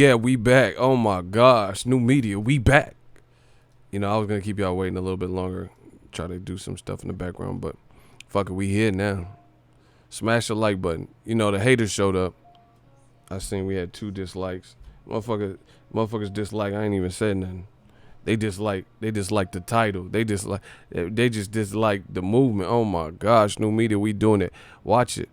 Yeah, we back. Oh my gosh, new media, we back. You know, I was gonna keep y'all waiting a little bit longer, try to do some stuff in the background, but fuck it, we here now. Smash the like button. You know, the haters showed up. I seen we had 2 dislikes. Motherfuckers dislike. I ain't even said nothing. They dislike the title. They just dislike the movement. Oh my gosh, new media, we doing it. Watch it.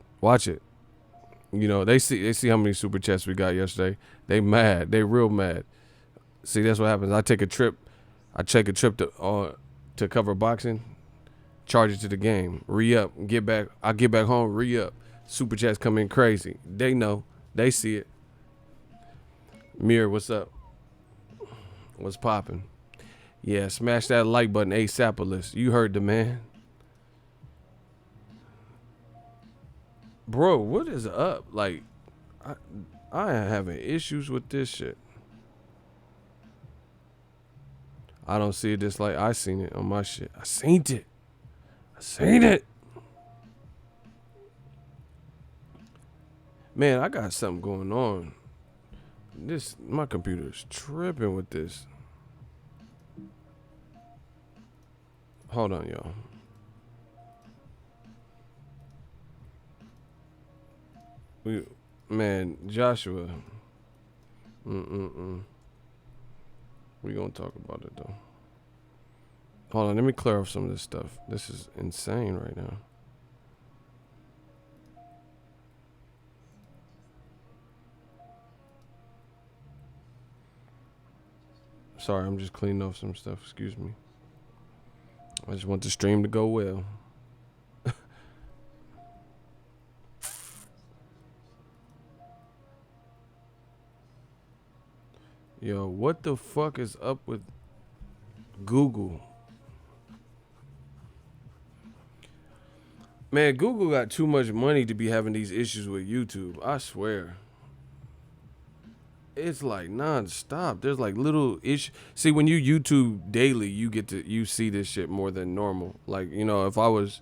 You know, they see how many super chats we got yesterday. They mad. They real mad. See, that's what happens. I take a trip to cover boxing, charge it to the game, re-up, get back. I get back home, re-up. Super chats come in crazy. They know. They see it. Mirror, what's up? What's popping? Yeah, smash that like button, ASAPalist. You heard the man. Bro, what is up? Like, I am having issues with this shit. I don't see it just like I seen it on my shit. I seen it. Man, I got something going on. My computer's tripping with this. Hold on, y'all. Man, Joshua. We gonna talk about it though. Hold on, let me clear up some of this stuff. This is insane right now. Sorry, I'm just cleaning off some stuff. Excuse me. I just want the stream to go well. Yo, what the fuck is up with Google? Man, Google got too much money to be having these issues with YouTube. I swear. It's like non-stop. There's like little issues. See, when you YouTube daily, you see this shit more than normal. Like, you know, if I was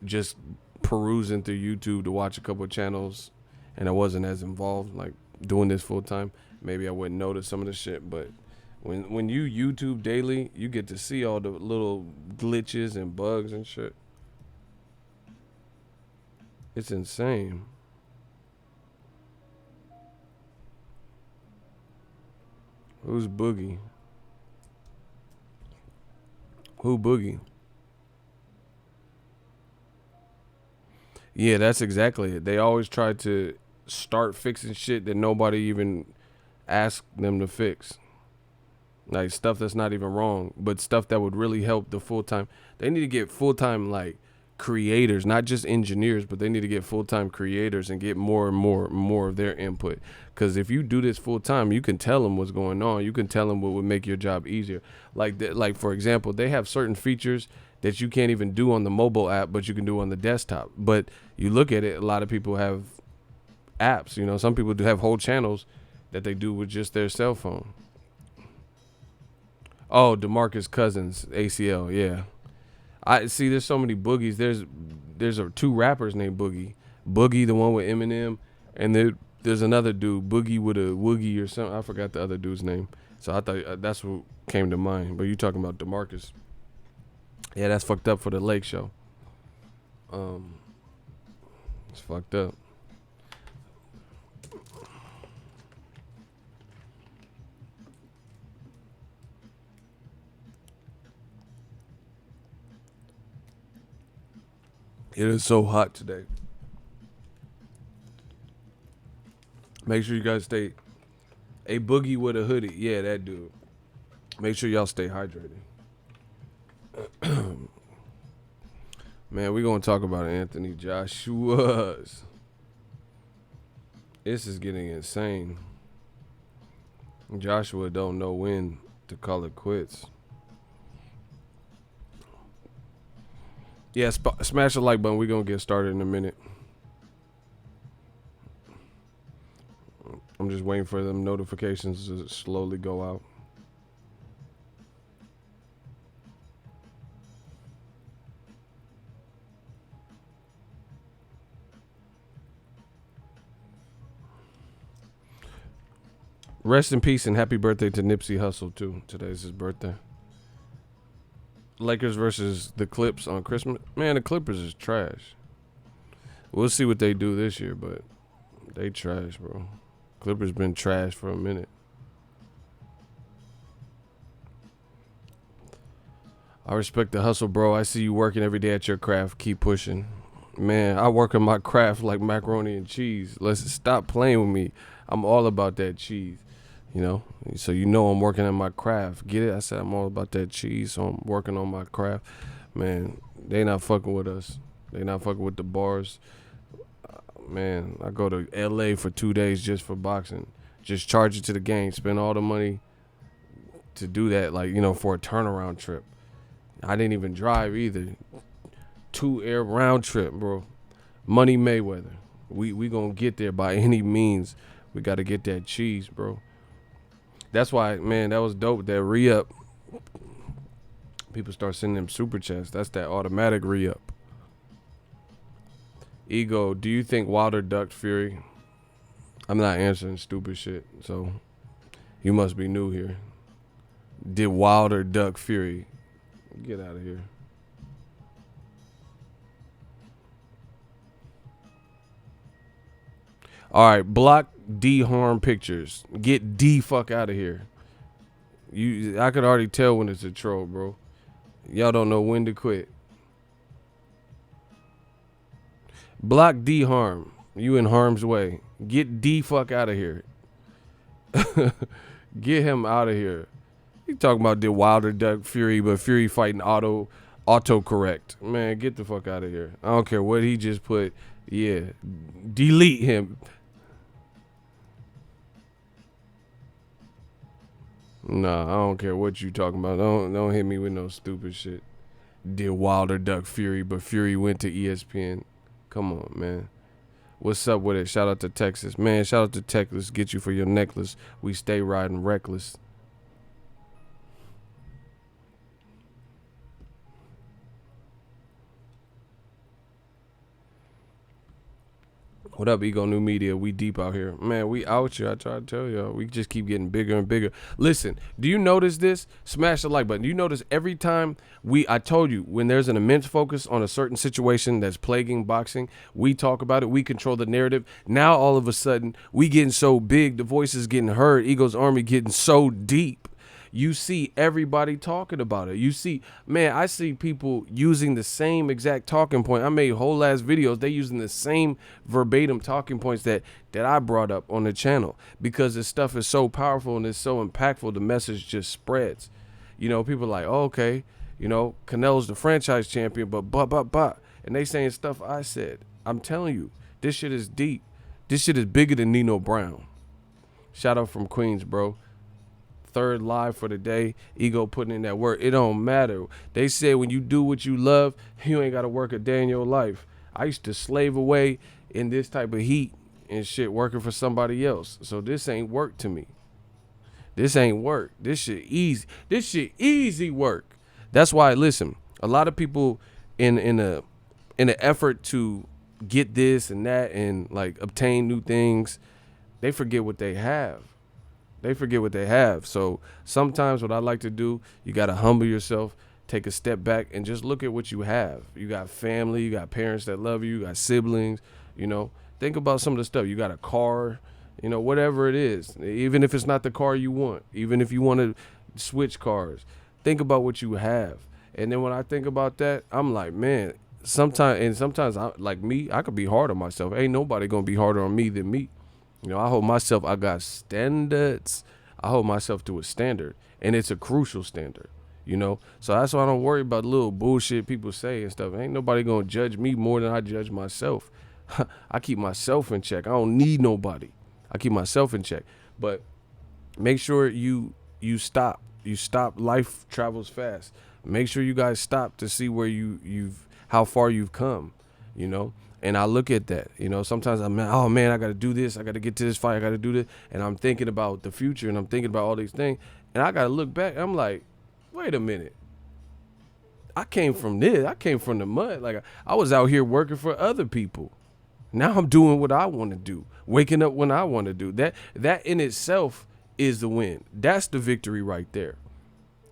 just perusing through YouTube to watch a couple of channels and I wasn't as involved, like doing this full time, maybe I wouldn't notice some of the shit. But when you YouTube daily, you get to see all the little glitches and bugs and shit. It's insane. Who's Boogie? Who Boogie? Yeah, that's exactly it. They always try to start fixing shit that nobody even asked them to fix. Like stuff that's not even wrong, but stuff that would really help the full-time. They need to get full-time like creators, not just engineers, but they need to get full-time creators and get more and more of their input. Because if you do this full-time, you can tell them what's going on. You can tell them what would make your job easier. Like for example, they have certain features that you can't even do on the mobile app, but you can do on the desktop. But you look at it, a lot of people have apps. You know, some people do have whole channels that they do with just their cell phone. Oh, DeMarcus Cousins, ACL, yeah. I see. There's so many boogies. There's 2 rappers named Boogie. Boogie, the one with Eminem, and there's another dude, Boogie with a Woogie or something. I forgot the other dude's name. So I thought that's what came to mind. But you talking about DeMarcus? Yeah, that's fucked up for the Lake Show. It's fucked up. It is so hot today. Make sure you guys stay. A Boogie with a hoodie. Yeah, that dude. Make sure y'all stay hydrated. Man, we're going to talk about Anthony Joshua's. This is getting insane. Joshua don't know when to call it quits. Yeah, smash the like button. We're going to get started in a minute. I'm just waiting for them notifications to slowly go out. Rest in peace and happy birthday to Nipsey Hussle too. Today's his birthday. Lakers versus the Clips on Christmas. Man, the Clippers is trash. We'll see what they do this year, but they trash, bro. Clippers been trash for a minute. I respect the hustle, bro. I see you working every day at your craft. Keep pushing. Man, I work on my craft like macaroni and cheese. Let's stop playing with me. I'm all about that cheese, you know? So you know I'm working on my craft. Get it? I said I'm all about that cheese, so I'm working on my craft. Man, they not fucking with us. They not fucking with the bars. Man, I go to L.A. for 2 days just for boxing. Just charge it to the game. Spend all the money to do that, like, you know, for a turnaround trip. I didn't even drive either. 2 air round trip, bro. Money Mayweather. We gonna get there by any means. We gotta get that cheese, bro. That's why, man, that was dope. That re-up. People start sending them super chats. That's that automatic re-up. Ego, do you think Wilder ducked Fury? I'm not answering stupid shit, so you must be new here. Did Wilder duck Fury? Get out of here. All right, block D harm pictures. Get D fuck out of here. I could already tell when it's a troll, bro. Y'all don't know when to quit. Block D harm. You in harm's way. Get D fuck out of here. Get him out of here. You talking about did Wilder duck Fury, but Fury fighting autocorrect. Man, get the fuck out of here. I don't care what he just put. Yeah, delete him. Nah, I don't care what you talking about. Don't hit me with no stupid shit. Did Wilder duck Fury, but Fury went to ESPN. Come on, man. What's up with it? Shout out to Texas. Man, shout out to Texas. Get you for your necklace. We stay riding reckless. What up, Ego New Media? We deep out here. Man, we out here. I try to tell y'all. We just keep getting bigger and bigger. Listen, do you notice this? Smash the like button. Do you notice every time I told you, when there's an immense focus on a certain situation that's plaguing boxing, we talk about it. We control the narrative. Now, all of a sudden, we getting so big. The voice is getting heard. Ego's Army getting so deep. You see everybody talking about it. You see, man, I see people using the same exact talking point. I made whole ass videos. They using the same verbatim talking points that I brought up on the channel because this stuff is so powerful and it's so impactful. The message just spreads. You know, people are like, oh, okay, you know, Canelo's the franchise champion, but. And they saying stuff I said. I'm telling you, this shit is deep. This shit is bigger than Nino Brown. Shout out from Queens, bro. Third live for the day. Ego putting in that work. It don't matter. They said when you do what you love, you ain't got to work a day in your life. I used to slave away in this type of heat and shit working for somebody else. So this ain't work to me. This ain't work. This shit easy. This shit easy work. That's why, listen, a lot of people in an effort to get this and that and like obtain new things, they forget what they have. They forget what they have. So sometimes what I like to do, you got to humble yourself, take a step back and just look at what you have. You got family, you got parents that love you, you got siblings, you know. Think about some of the stuff. You got a car, you know, whatever it is. Even if it's not the car you want, even if you want to switch cars, think about what you have. And then when I think about that, I'm like, man, sometimes I, like me, I could be hard on myself. Ain't nobody going to be harder on me than me. You know, I got standards. I hold myself to a standard, and it's a crucial standard, you know? So that's why I don't worry about little bullshit people say and stuff. Ain't nobody going to judge me more than I judge myself. I keep myself in check. I don't need nobody. I keep myself in check. But make sure you stop. You stop. Life travels fast. Make sure you guys stop to see where how far you've come, you know? And I look at that, you know, sometimes I'm, oh man, I got to do this. I got to get to this fight. I got to do this. And I'm thinking about the future and I'm thinking about all these things. And I got to look back. I'm like, wait a minute. I came from this. I came from the mud. Like I was out here working for other people. Now I'm doing what I want to do. Waking up when I want to do. That in itself is the win. That's the victory right there.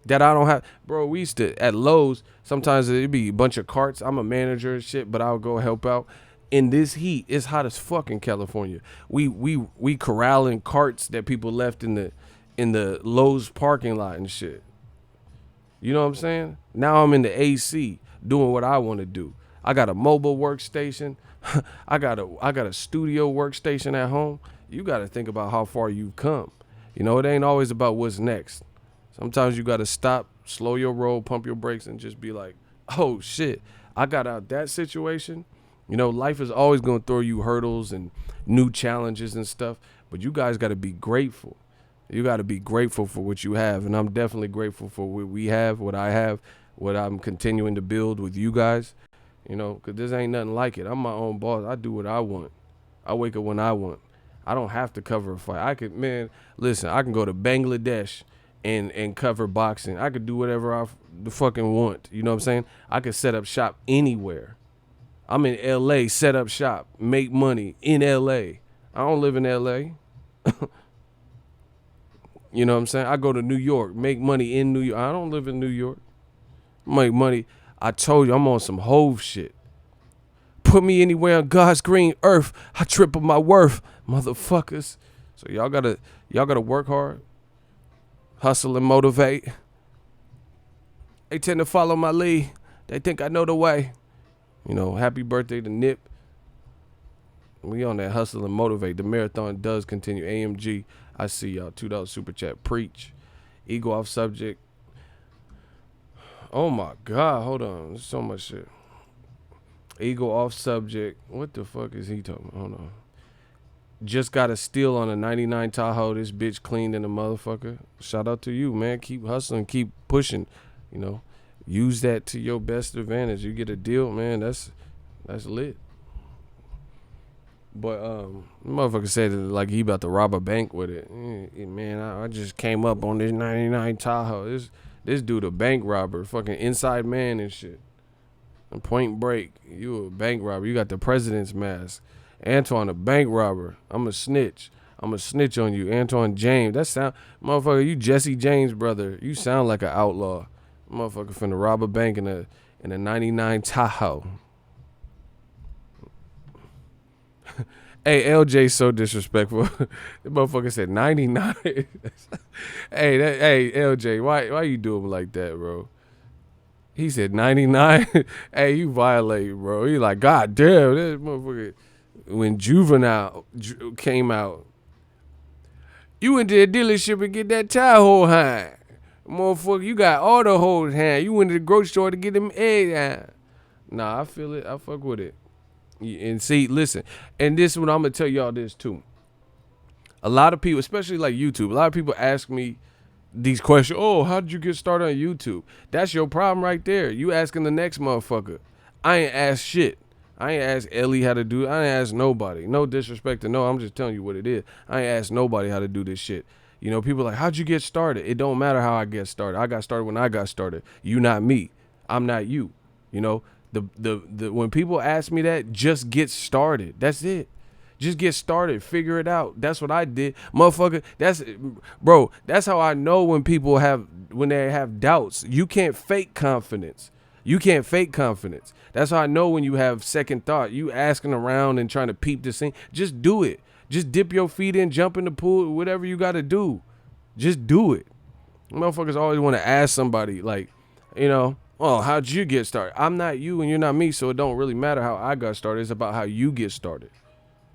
That I don't have, bro. We used to at Lowe's. Sometimes it'd be a bunch of carts. I'm a manager and shit, but I'll go help out. In this heat, it's hot as fuck in California. We corralling carts that people left in the Lowe's parking lot and shit. You know what I'm saying? Now I'm in the AC doing what I want to do. I got a mobile workstation. I got a studio workstation at home. You got to think about how far you've come. You know, it ain't always about what's next. Sometimes you got to stop, slow your roll, pump your brakes, and just be like, oh, shit, I got out that situation. You know, life is always going to throw you hurdles and new challenges and stuff, but you guys got to be grateful. You got to be grateful for what you have, and I'm definitely grateful for what we have, what I have, what I'm continuing to build with you guys, you know, because this ain't nothing like it. I'm my own boss. I do what I want. I wake up when I want. I don't have to cover a fight. I could, man, listen, I can go to Bangladesh and cover boxing. I could do whatever I fucking want. You know what I'm saying? I could set up shop anywhere. I'm in L.A., set up shop, make money in L.A. I don't live in L.A. You know what I'm saying? I go to New York, make money in New York. I don't live in New York. Make money. I told you, I'm on some Hove shit. Put me anywhere on God's green earth, I triple my worth, motherfuckers. So y'all gotta work hard, hustle and motivate. They tend to follow my lead. They think I know the way. You know, happy birthday to Nip. We on that hustle and motivate. The marathon does continue. AMG, I see y'all. $2 super chat. Preach. Ego off subject. Oh my God, hold on. There's so much shit. Ego off subject. What the fuck is he talking about? Hold on. Just got a steal on a 99 Tahoe. This bitch cleaned in a motherfucker. Shout out to you, man. Keep hustling. Keep pushing. You know, use that to your best advantage. You get a deal, man. That's lit. But motherfucker said that like he about to rob a bank with it. Man, I just came up on this 99 Tahoe. This dude a bank robber, fucking inside man and shit. And Point Break, you a bank robber. You got the president's mask. Antoine a bank robber. I'm a snitch. I'm a snitch on you. Antoine James. That sound, motherfucker, you Jesse James brother. You sound like an outlaw. Motherfucker finna rob a bank in a 99 Tahoe. Hey, LJ so disrespectful. The motherfucker said 99. Hey, LJ, why you do him like that, bro? He said 99. Hey, you violate, bro. He like, God damn, that motherfucker. When Juvenile came out, you went to the dealership and get that Tahoe hand. Motherfucker, you got all the hoes hand. You went to the grocery store to get them eggs hand. Nah, I feel it. I fuck with it. And see, listen, and this is what I'm gonna tell y'all this too. A lot of people, especially like YouTube, a lot of people ask me these questions. Oh, how did you get started on YouTube? That's your problem right there. You asking the next motherfucker. I ain't asked shit. I ain't asked Ellie how to do it. I ain't asked nobody. No disrespect to no. I'm just telling you what it is. I ain't asked nobody how to do this shit. You know, people are like, how'd you get started? It don't matter how I get started. I got started when I got started. You not me. I'm not you. You know, the when people ask me that, just get started. That's it. Just get started. Figure it out. That's what I did. Motherfucker, that's how I know when they have doubts. You can't fake confidence. You can't fake confidence. That's how I know when you have second thought. You asking around and trying to peep this thing. Just do it. Just dip your feet in, jump in the pool, whatever you got to do. Just do it. Motherfuckers always want to ask somebody, like, you know, oh, how'd you get started? I'm not you and you're not me, so it don't really matter how I got started. It's about how you get started.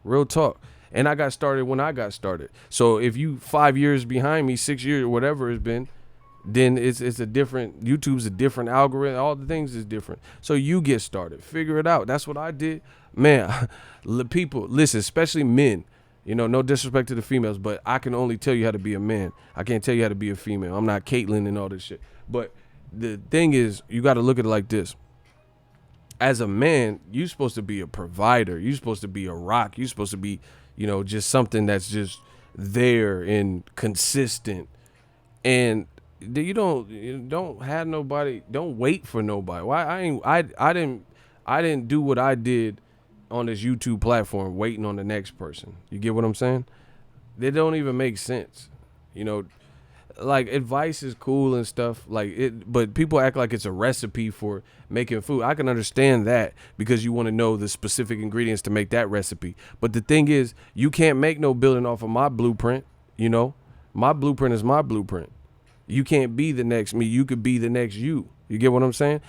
Real talk. And I got started when I got started. So if you 5 years behind me, 6 years, whatever it's been, then it's a different, YouTube's a different algorithm. All the things is different. So you get started. Figure it out. That's what I did. Man, people, listen, especially men. You know, no disrespect to the females, but I can only tell you how to be a man. I can't tell you how to be a female. I'm not Caitlyn and all this shit. But the thing is, you got to look at it like this. As a man, you're supposed to be a provider. You're supposed to be a rock. You're supposed to be, you know, just something that's just there and consistent. And you don't have nobody. Don't wait for nobody. Why I didn't do what I did on this YouTube platform waiting on the next person. You get what I'm saying? They don't even make sense. You know, like advice is cool and stuff like it, but people act like it's a recipe for making food. I can understand that because you want to know the specific ingredients to make that recipe. But the thing is, you can't make no building off of my blueprint. You know, my blueprint is my blueprint. You can't be the next me. You could be the next you. You get what I'm saying?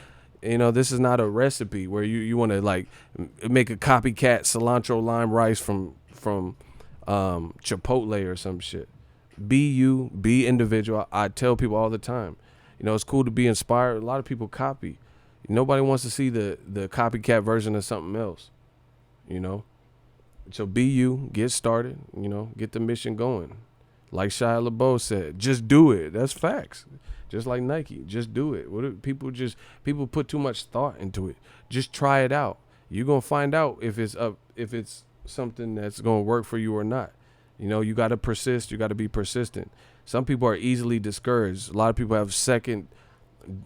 You know, this is not a recipe where you want to like make a copycat cilantro lime rice from Chipotle or some shit. Be you, be individual. I tell people all the time, you know, it's cool to be inspired. A lot of people copy. Nobody wants to see the copycat version of something else, you know. So be you, get started, you know, get the mission going. Like Shia LaBeouf said, just do it. That's facts. Just like Nike, just do it. People put too much thought into it. Just try it out. You're gonna find out if it's something that's gonna work for you or not. You know, you gotta persist, you gotta be persistent. Some people are easily discouraged. A lot of people have second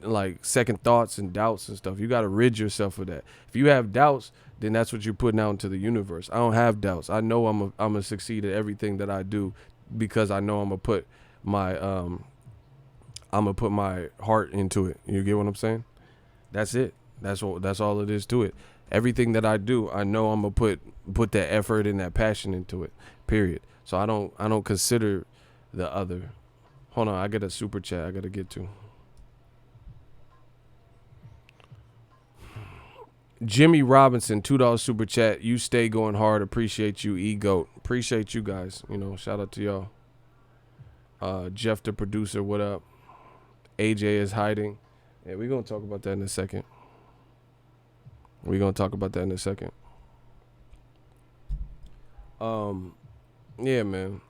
thoughts and doubts and stuff. You gotta rid yourself of that. If you have doubts, then that's what you're putting out into the universe. I don't have doubts. I know I'm gonna succeed at everything that I do because I know I'm gonna put my heart into it. You get what I'm saying? That's it. That's all it is to it. Everything that I do, I know I'm gonna put that effort and that passion into it. Period. So I don't consider the other. Hold on, I got a super chat I gotta get to. Jimmy Robinson, $2 super chat. You stay going hard. Appreciate you, E-Goat. Appreciate you guys. You know, shout out to y'all. Jeff the producer, what up? AJ is hiding. Yeah, we're gonna talk about that in a second. Yeah, man.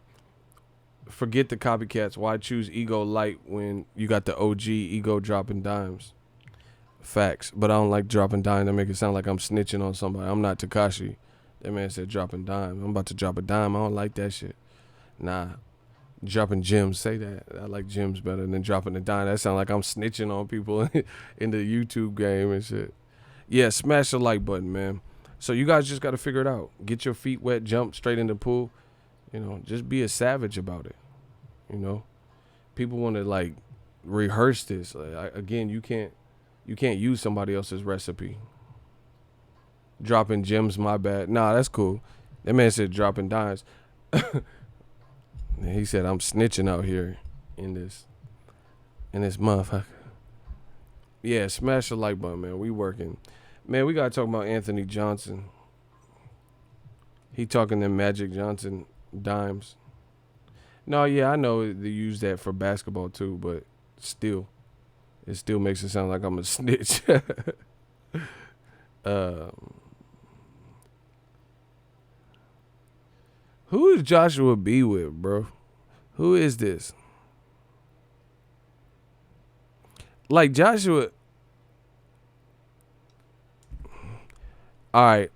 Forget the copycats. Why choose Ego Light when you got the OG Ego dropping dimes? Facts. But I don't like dropping dimes. That make it sound like I'm snitching on somebody. I'm not Tekashi. That man said dropping dime. I'm about to drop a dime. I don't like that shit. Nah. Dropping gems. Say that. I like gems better than dropping a dime. That sound like I'm snitching on people in the YouTube game and shit. Yeah, smash the like button, man. So you guys just got to figure it out. Get your feet wet, jump straight in the pool. You know, just be a savage about it. You know, people want to like rehearse this. Again, you can't use somebody else's recipe. Dropping gems, my bad. Nah, that's cool. That man said dropping dimes. He said I'm snitching out here in this motherfucker. Yeah, smash the like button, man. We working. Man, we gotta talk about Anthony Johnson. He talking them Magic Johnson dimes. No, yeah, I know they use that for basketball too, but still, it still makes it sound like I'm a snitch. Who is Joshua B with, bro? Who is this? Like Joshua. All right,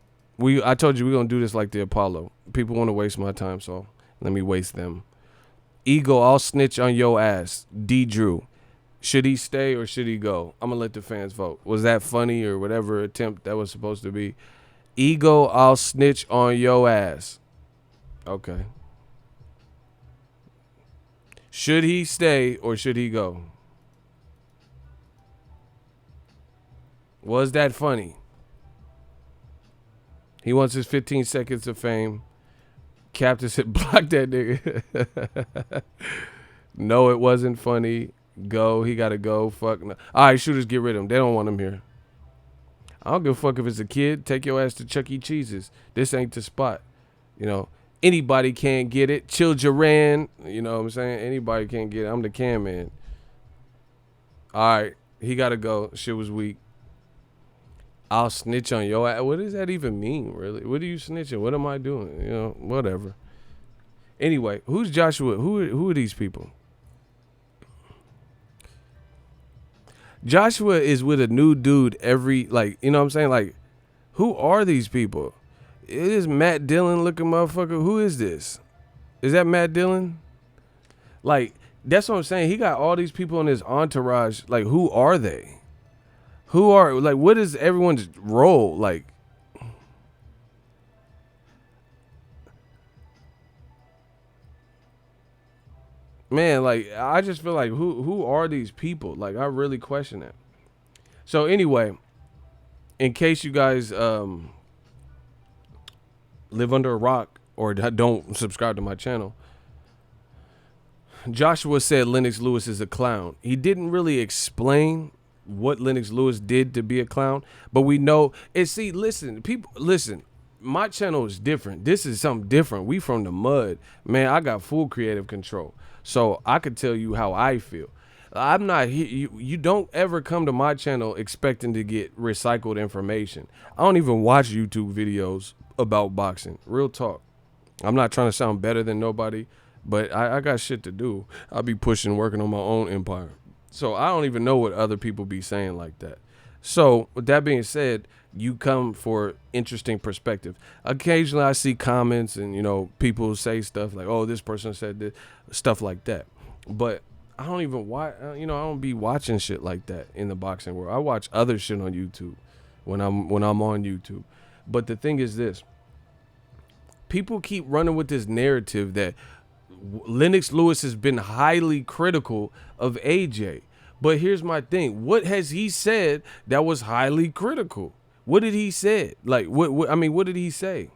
I told you we're gonna do this like the Apollo. People want to waste my time, so let me waste them. Ego, I'll snitch on your ass. D. Drew, should he stay or should he go? I'm gonna let the fans vote. Was that funny or whatever attempt that was supposed to be? Ego, I'll snitch on your ass. Okay. Should he stay or should he go? Was that funny? He wants his 15 seconds of fame. Captain said, block that nigga. No, it wasn't funny. Go. He got to go. Fuck. No. All right, shooters, get rid of him. They don't want him here. I don't give a fuck if it's a kid. Take your ass to Chuck E. Cheese's. This ain't the spot. You know, anybody can't get it. Children. You know what I'm saying? Anybody can't get it. I'm the can man. All right. He got to go. Shit was weak. I'll snitch on your ass. What does that even mean, really? What are you snitching? What am I doing? You know, whatever. Anyway, who's Joshua? Who are these people? Joshua is with a new dude every, like, you know what I'm saying? Like, who are these people? It is Matt Dillon looking motherfucker. Who is this? Is that Matt Dillon? Like, that's what I'm saying. He got all these people in his entourage. Like, who are they? What is everyone's role? Like, Man, like I just feel like who are these people? Like I really question that. So anyway, in case you guys live under a rock or don't subscribe to my channel, Joshua said Lennox Lewis is a clown. He didn't really explain what Lennox Lewis did to be a clown, but we know and see, listen, people listen, my channel is different. This is something different. We from the mud. Man, I got full creative control. So I could tell you how I feel. I'm not here. You don't ever come to my channel expecting to get recycled information. I don't even watch YouTube videos about boxing. Real talk. I'm not trying to sound better than nobody, but I got shit to do. I'll be pushing, working on my own empire. So I don't even know what other people be saying like that. So with that being said, you come for interesting perspective. Occasionally I see comments and, people say stuff like, oh, this person said this, stuff like that. But I don't even watch, I don't be watching shit like that in the boxing world. I watch other shit on YouTube when I'm on YouTube. But the thing is this, people keep running with this narrative that Lennox Lewis has been highly critical of AJ. But here's my thing. What has he said that was highly critical? What did he say? Like, what did he say?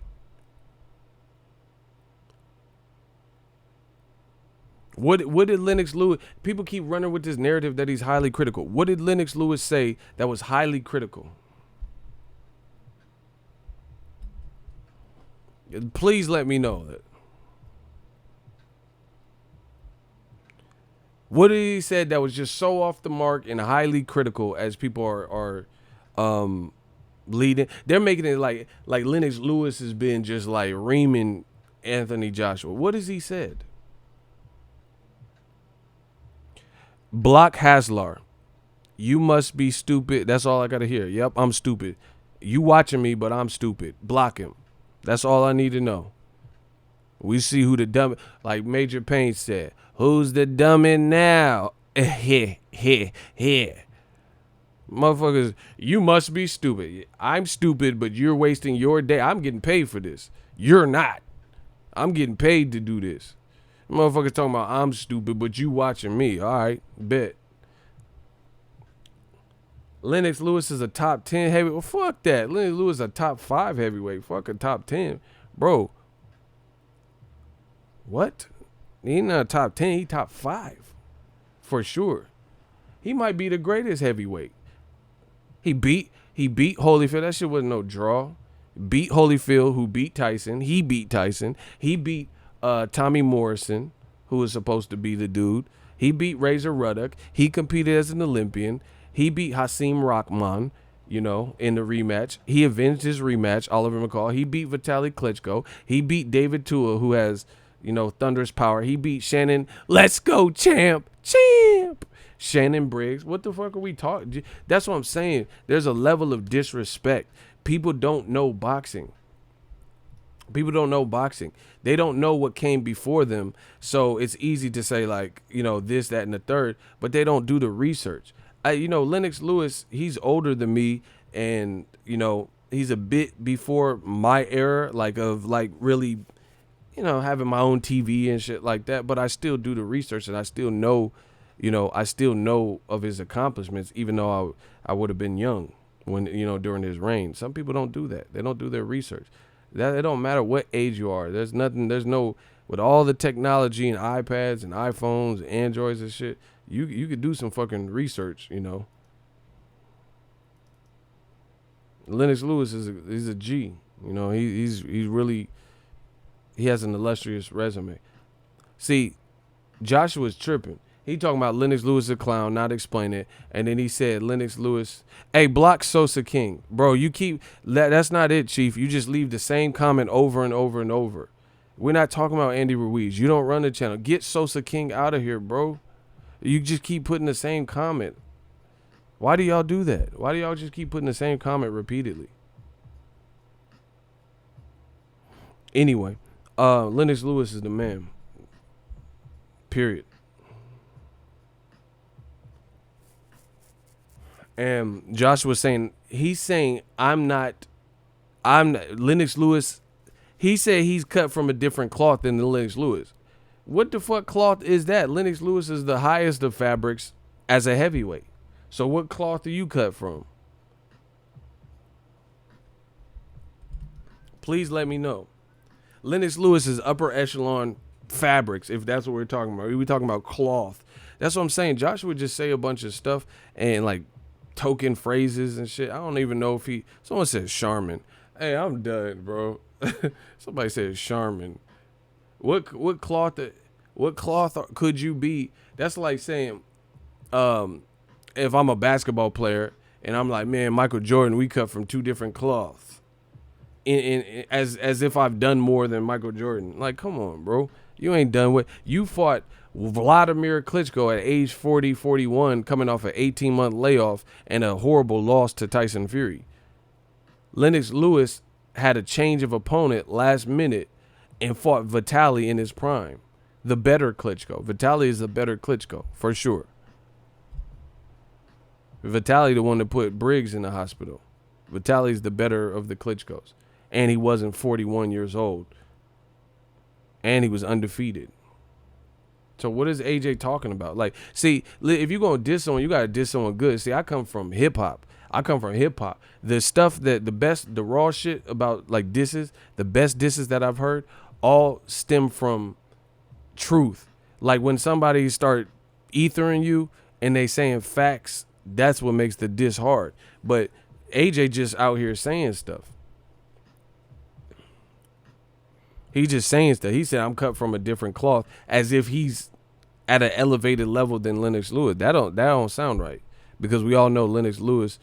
What did Lennox Lewis, people keep running with this narrative that he's highly critical. What did Lennox Lewis say that was highly critical? Please let me know that. What did he said that was just so off the mark and highly critical as people are leading? They're making it like Lennox Lewis has been just like reaming Anthony Joshua. What has he said? Block Haslar. You must be stupid. That's all I gotta hear. Yep, I'm stupid. You watching me, but I'm stupid. Block him. That's all I need to know. We see who the dumb, like Major Payne said, who's the dummy now? Here. Motherfuckers, you must be stupid. I'm stupid, but you're wasting your day. I'm getting paid for this. You're not. I'm getting paid to do this. Motherfuckers talking about I'm stupid, but you watching me. All right, bet. Lennox Lewis is a top 10 heavyweight. Well, fuck that. Lennox Lewis is a top 5 heavyweight. Fuck a top 10. Bro. What? He not a top 10. He top 5. For sure. He might be the greatest heavyweight. He beat Holyfield. That shit wasn't no draw. Beat Holyfield, who beat Tyson. He beat Tyson. He beat Tommy Morrison, who was supposed to be the dude. He beat Razor Ruddock. He competed as an Olympian. He beat Hasim Rahman, in the rematch. He avenged his rematch, Oliver McCall. He beat Vitaly Klitschko. He beat David Tua, who has, thunderous power. He beat Shannon. Let's go, champ. Shannon Briggs. What the fuck are we talking? That's what I'm saying. There's a level of disrespect. People don't know boxing. People don't know boxing. They don't know what came before them. So it's easy to say like, this, that, and the third, but they don't do the research. Lennox Lewis, he's older than me, and, he's a bit before my era, really, having my own TV and shit like that. But I still do the research, and I still know, of his accomplishments, even though I would have been young when, during his reign. Some people don't do that. They don't do their research. That it don't matter what age you are. There's with all the technology and iPads and iPhones and Androids and shit, you could do some fucking research, Lennox Lewis he's a G. He's really, he has an illustrious resume. See, Joshua's tripping. He talking about Lennox Lewis a clown, not explain it. And then he said Lennox Lewis, hey, block Sosa King. Bro, you keep, that's not it, Chief. You just leave the same comment over and over and over. We're not talking about Andy Ruiz. You don't run the channel. Get Sosa King out of here, bro. You just keep putting the same comment. Why do y'all do that? Why do y'all just keep putting the same comment repeatedly? Anyway, Lennox Lewis is the man. Period. And Joshua's saying, I'm not Lennox Lewis. He said he's cut from a different cloth than the Lennox Lewis. What the fuck cloth is that? Lennox Lewis is the highest of fabrics as a heavyweight. So what cloth do you cut from? Please let me know. Lennox Lewis is upper echelon fabrics, if that's what we're talking about. We're talking about cloth. That's what I'm saying. Joshua would just say a bunch of stuff and like token phrases and shit. I don't even know if someone said Charmin. Hey, I'm done, bro. Somebody said Charmin. What cloth could you be? That's like saying, if I'm a basketball player and I'm like, man, Michael Jordan, we cut from two different cloths. As if I've done more than Michael Jordan. Like, come on, bro. You ain't done what you fought Vladimir Klitschko at age 40, 41, coming off an 18-month layoff and a horrible loss to Tyson Fury. Lennox Lewis had a change of opponent last minute and fought Vitaly in his prime. The better Klitschko. Vitaly is the better Klitschko, for sure. Vitaly the one that put Briggs in the hospital. Vitaly's the better of the Klitschkos. And he wasn't 41 years old. And he was undefeated. So what is AJ talking about? Like, see, if you're going to diss someone, you got to diss someone good. See, I come from hip-hop. The stuff that the raw shit about, like, disses, the best disses that I've heard, all stem from truth. Like, when somebody start ethering you and they saying facts, that's what makes the diss hard. But AJ just out here saying stuff. He's just saying stuff. He said, I'm cut from a different cloth, as if he's at an elevated level than Lennox Lewis. That don't sound right, because we all know Lennox Lewis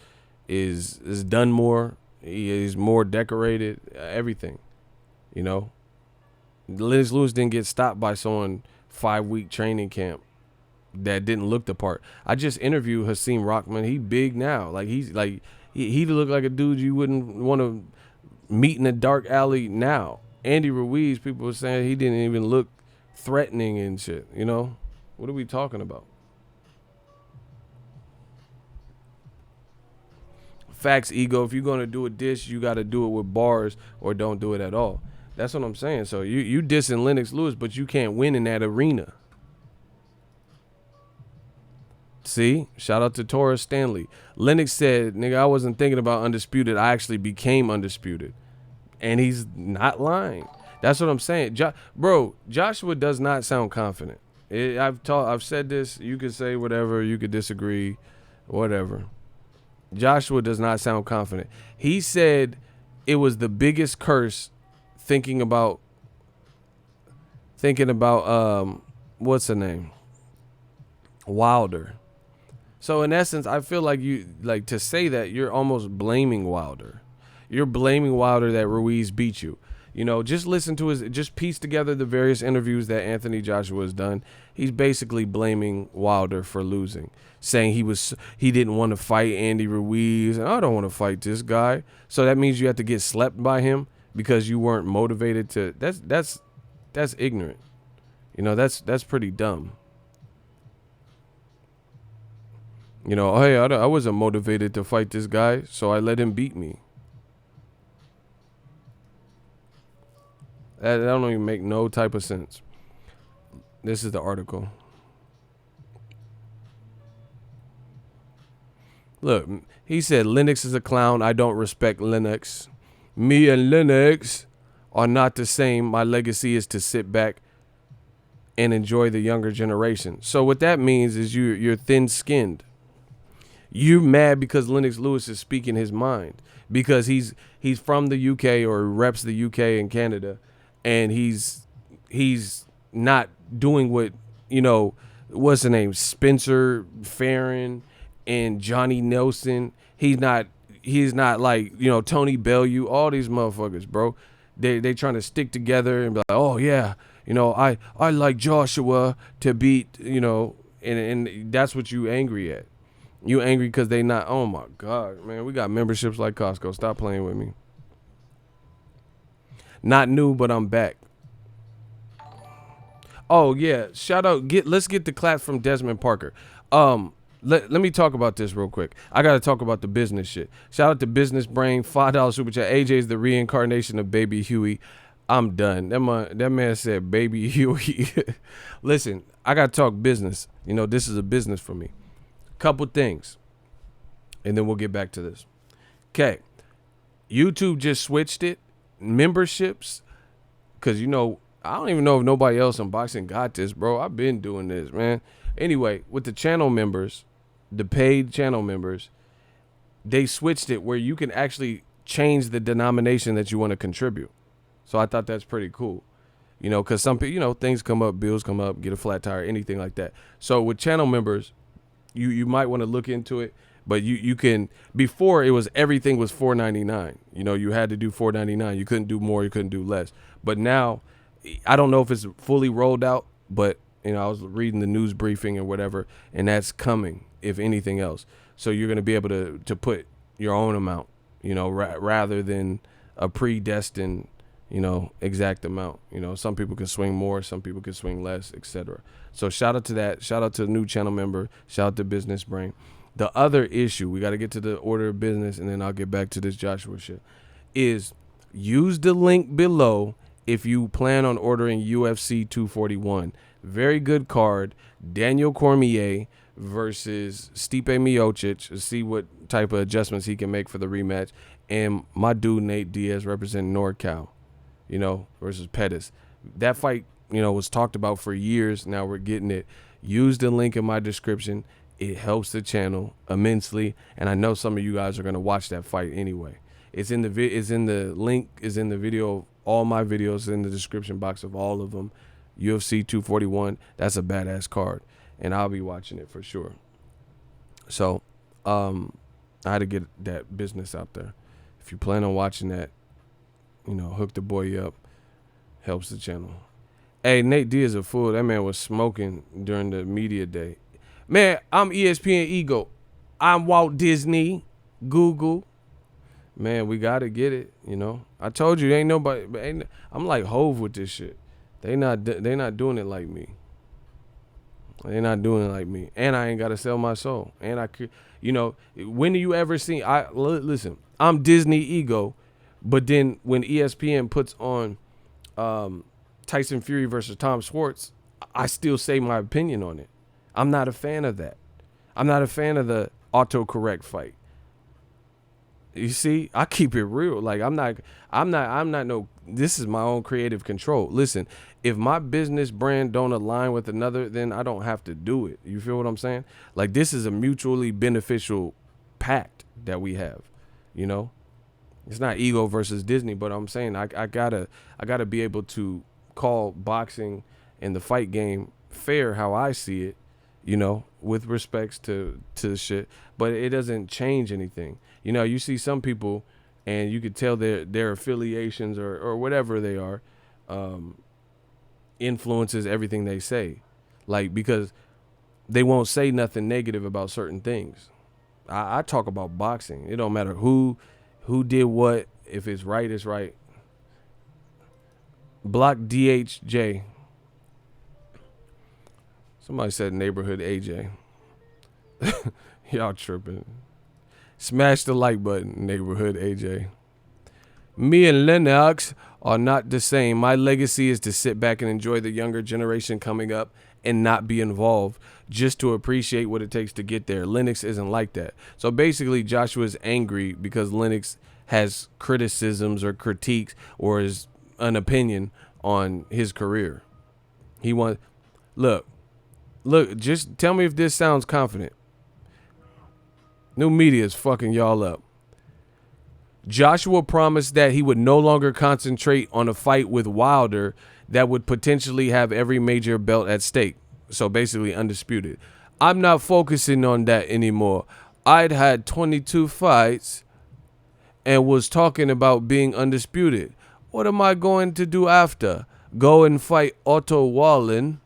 is done more. He is more decorated, everything. You know, Lennox Lewis didn't get stopped by someone 5-week training camp that didn't look the part. I just interviewed Hasim Rahman. He big now. Like, he look like a dude you wouldn't want to meet in a dark alley now. Andy Ruiz, people were saying he didn't even look threatening and shit, you know? What are we talking about? Facts, ego. If you're going to do a diss, you got to do it with bars or don't do it at all. That's what I'm saying. So you dissing Lennox Lewis, but you can't win in that arena. See? Shout out to Taurus Stanley. Lennox said, nigga, I wasn't thinking about undisputed. I actually became undisputed. And he's not lying. That's what I'm saying. Bro, Joshua does not sound confident. I've said this. You could say whatever. You could disagree. Whatever. Joshua does not sound confident. He said it was the biggest curse thinking about what's her name? Wilder. So in essence, I feel like to say that, you're almost blaming Wilder. You're blaming Wilder that Ruiz beat you. You know, just just piece together the various interviews that Anthony Joshua has done. He's basically blaming Wilder for losing, saying he didn't want to fight Andy Ruiz, and I don't want to fight this guy. So that means you have to get slept by him because you weren't motivated to. That's ignorant. You know, that's pretty dumb. You know, hey, I wasn't motivated to fight this guy, so I let him beat me. That don't even make no type of sense. This is the article. Look, he said, Lennox is a clown. I don't respect Lennox. Me and Lennox are not the same. My legacy is to sit back and enjoy the younger generation. So what that means is you're thin-skinned. You're mad because Lennox Lewis is speaking his mind, because he's from the UK or reps the UK and Canada. And he's not doing what, you know, what's the name? Spencer Farron and Johnny Nelson. He's not like, you know, Tony Bellew, all these motherfuckers, bro. They trying to stick together and be like, oh yeah, you know, I like Joshua to beat, you know, and that's what you angry at. You angry because they not, oh my God, man, we got memberships like Costco. Stop playing with me. Not new, but I'm back. Oh yeah, shout out. Let's get the clap from Desmond Parker. Let me talk about this real quick. I gotta talk about the business shit. Shout out to Business Brain, $5 super chat. AJ is the reincarnation of Baby Huey. I'm done. That man said, "Baby, you." Listen, I gotta talk business. You know, this is a business for me. Couple things, and then we'll get back to this. Okay, YouTube just switched it. Memberships, because I don't even know if nobody else in boxing got this, bro. I've been doing this, man. Anyway, with the channel members, the paid channel members, they switched it where you can actually change the denomination that you want to contribute. So I thought that's pretty cool. Because some people, things come up, bills come up, get a flat tire, anything like that. So with channel members, you might want to look into it, but you can. Before, it was everything was $4.99. You had to do $4.99. You couldn't do more, you couldn't do less. But now, I don't know if it's fully rolled out, but I was reading the news briefing or whatever, and that's coming, if anything else. So you're going to be able to put your own amount, rather than a predestined, exact amount. Some people can swing more, some people can swing less, etc. So shout out to that. Shout out to the new channel member. Shout out to Business Brain. The other issue, we got to get to the order of business, and then I'll get back to this Joshua shit, is use the link below if you plan on ordering UFC 241. Very good card. Daniel Cormier versus Stipe Miocic. See what type of adjustments he can make for the rematch. And my dude Nate Diaz representing NorCal, versus Pettis. That fight, was talked about for years. Now we're getting it. Use the link in my description. It helps the channel immensely. And I know some of you guys are going to watch that fight anyway. It's in the link is in the video. All my videos in the description box of all of them. UFC 241. That's a badass card, and I'll be watching it for sure. So, I had to get that business out there. If you plan on watching that, hook the boy up. Helps the channel. Hey, Nate Diaz a fool. That man was smoking during the media day. Man, I'm ESPN Ego. I'm Walt Disney. Google. Man, we gotta get it. I told you, ain't nobody. I'm like Hove with this shit. They not doing it like me. They not doing it like me. And I ain't gotta sell my soul. And I could, when do you ever see? Listen. I'm Disney Ego, but then when ESPN puts on Tyson Fury versus Tom Schwartz, I still say my opinion on it. I'm not a fan of that. I'm not a fan of the autocorrect fight. You see, I keep it real. Like I'm not no, this is my own creative control. Listen, if my business brand don't align with another, then I don't have to do it. You feel what I'm saying? Like this is a mutually beneficial pact that we have, It's not ego versus Disney, but I'm saying I gotta be able to call boxing and the fight game fair how I see it, with respects to shit, but it doesn't change anything. You see some people and you could tell their affiliations or whatever they are, influences everything they say. Like, because they won't say nothing negative about certain things. I talk about boxing. It don't matter who did what. If it's right, it's right. Block DHJ. Somebody said neighborhood AJ. Y'all tripping. Smash the like button, neighborhood AJ. Me and Lennox are not the same. My legacy is to sit back and enjoy the younger generation coming up and not be involved, just to appreciate what it takes to get there. Lennox isn't like that. So basically, Joshua's angry because Lennox has criticisms or critiques or is an opinion on his career. He wants, look, just tell me if this sounds confident. New media is fucking y'all up. Joshua promised that he would no longer concentrate on a fight with Wilder that would potentially have every major belt at stake. So basically undisputed. I'm not focusing on that anymore. I'd had 22 fights and was talking about being undisputed. What am I going to do after? Go and fight Otto Wallin?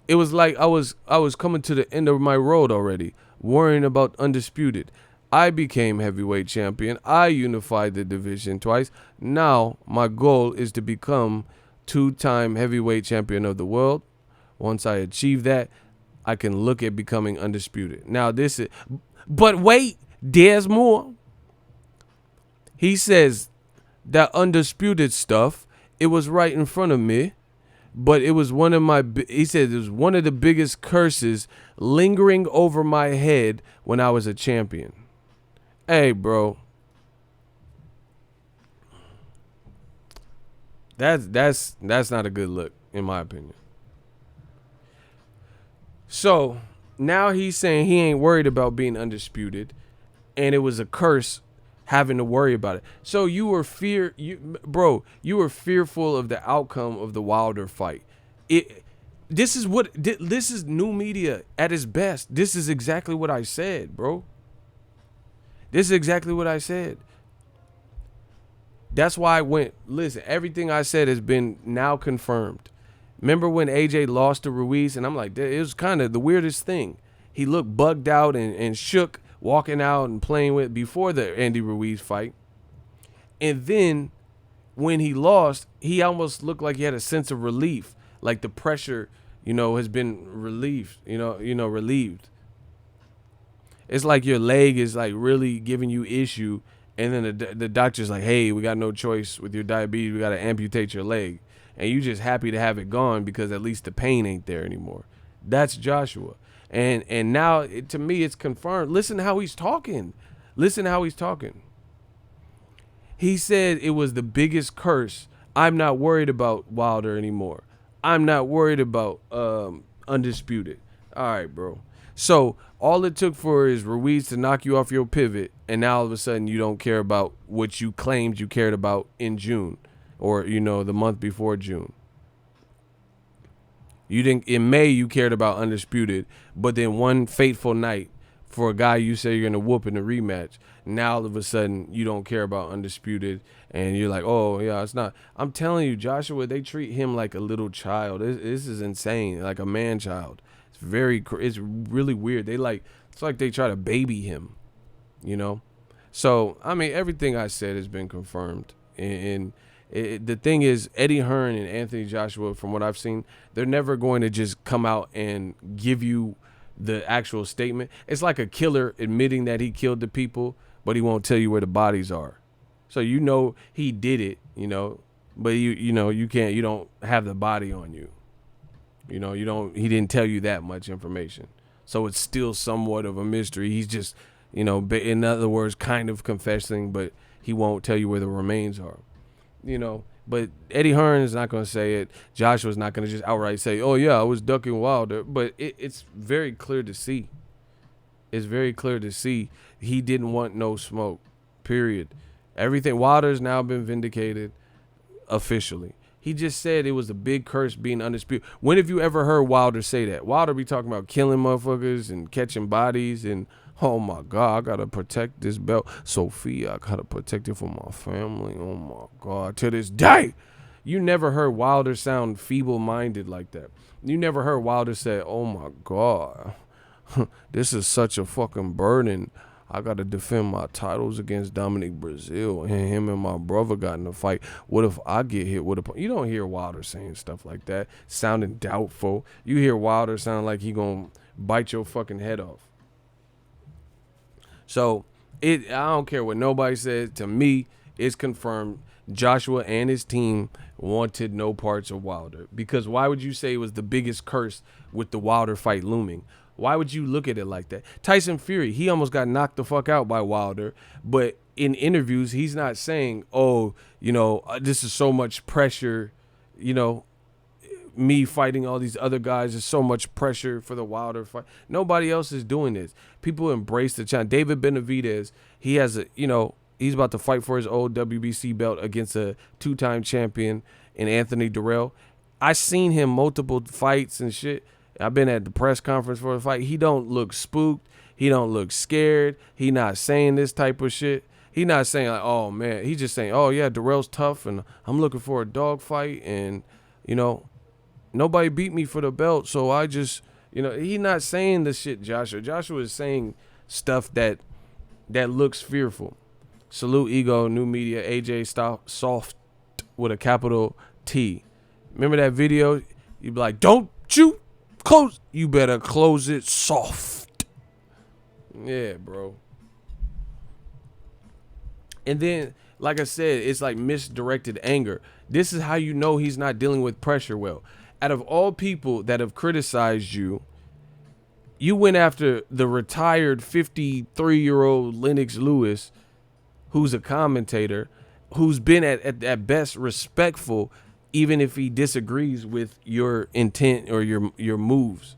It was like I was coming to the end of my road already, worrying about undisputed. I became heavyweight champion. I unified the division twice. Now my goal is to become 2-time heavyweight champion of the world. Once I achieve that, I can look at becoming undisputed. Now this is, but wait, there's more. He says that undisputed stuff It was right in front of me, but it was one of my, he said it was one of the biggest curses lingering over my head when I was a champion. Hey, bro. That's not a good look, in my opinion. So now he's saying he ain't worried about being undisputed, and it was a curse having to worry about it. So you were you were fearful of the outcome of the Wilder fight. It this is new media at its best. This is exactly what I said, bro. This is exactly what I said. That's why I went, listen, everything I said has been now confirmed. Remember when AJ lost to Ruiz? And I'm like, it was kind of the weirdest thing. He looked bugged out and shook, walking out and playing with before the Andy Ruiz fight. And then when he lost, he almost looked like he had a sense of relief, like the pressure, has been relieved. It's like your leg is like really giving you issue, and then the doctor's like, hey, we got no choice with your diabetes. We got to amputate your leg. And you just happy to have it gone because at least the pain ain't there anymore. That's Joshua. And now, to me, it's confirmed. Listen to how he's talking. Listen to how he's talking. He said it was the biggest curse. I'm not worried about Wilder anymore. I'm not worried about Undisputed. All right, bro. So all it took for is Ruiz to knock you off your pivot, and now all of a sudden you don't care about what you claimed you cared about in June, or the month before June. You didn't. In May you cared about Undisputed, but then one fateful night for a guy you say you're gonna whoop in the rematch, now all of a sudden you don't care about Undisputed, and you're like, oh yeah, it's not. I'm telling you, Joshua, they treat him like a little child. This is insane, like a man child. It's really weird. It's like they try to baby him, So I mean, everything I said has been confirmed, and the thing is, Eddie Hearn and Anthony Joshua, from what I've seen, they're never going to just come out and give you the actual statement. It's like a killer admitting that he killed the people, but he won't tell you where the bodies are. So he did it, but you don't have the body on you. He didn't tell you that much information. So it's still somewhat of a mystery. He's just, in other words, kind of confessing, but he won't tell you where the remains are. But Eddie Hearn is not going to say it. Joshua's not going to just outright say, oh yeah, I was ducking Wilder. But it's very clear to see. It's very clear to see he didn't want no smoke, period. Everything, Wilder's now been vindicated officially. He just said it was a big curse being undisputed. When have you ever heard Wilder say that? Wilder be talking about killing motherfuckers and catching bodies and, oh my God, I gotta protect this belt. Sophia, I gotta protect it for my family. Oh my God, to this day. You never heard Wilder sound feeble-minded like that. You never heard Wilder say, oh my God, this is such a fucking burden. I got to defend my titles against Dominic Brazil, and him and my brother got in a fight. What if I get hit with a... You don't hear Wilder saying stuff like that, sounding doubtful. You hear Wilder sound like he going to bite your fucking head off. So, I don't care what nobody says. To me, it's confirmed Joshua and his team wanted no parts of Wilder. Because why would you say it was the biggest curse with the Wilder fight looming? Why would you look at it like that? Tyson Fury, he almost got knocked the fuck out by Wilder, but in interviews, he's not saying, oh, this is so much pressure, me fighting all these other guys is so much pressure for the Wilder fight. Nobody else is doing this. People embrace the challenge. David Benavidez, he has he's about to fight for his old WBC belt against a two-time champion in Anthony Durrell. I seen him multiple fights and shit. I've been at the press conference for the fight. He don't look spooked. He don't look scared. He not saying this type of shit. He not saying like, oh man. He just saying, oh yeah, Durrell's tough and I'm looking for a dog fight and nobody beat me for the belt, so I just he not saying the shit Joshua. Joshua is saying stuff that looks fearful. Salute Ego, new media, AJ Soft with a capital T. Remember that video? You be like, don't you close. You better close it soft. Yeah, bro. And then Like I said, it's like misdirected anger. This is how you know he's not dealing with pressure well. Out of all people that have criticized you, you went after the retired 53-year-old Lennox Lewis, who's a commentator, who's been at best respectful, even if he disagrees with your intent or your moves.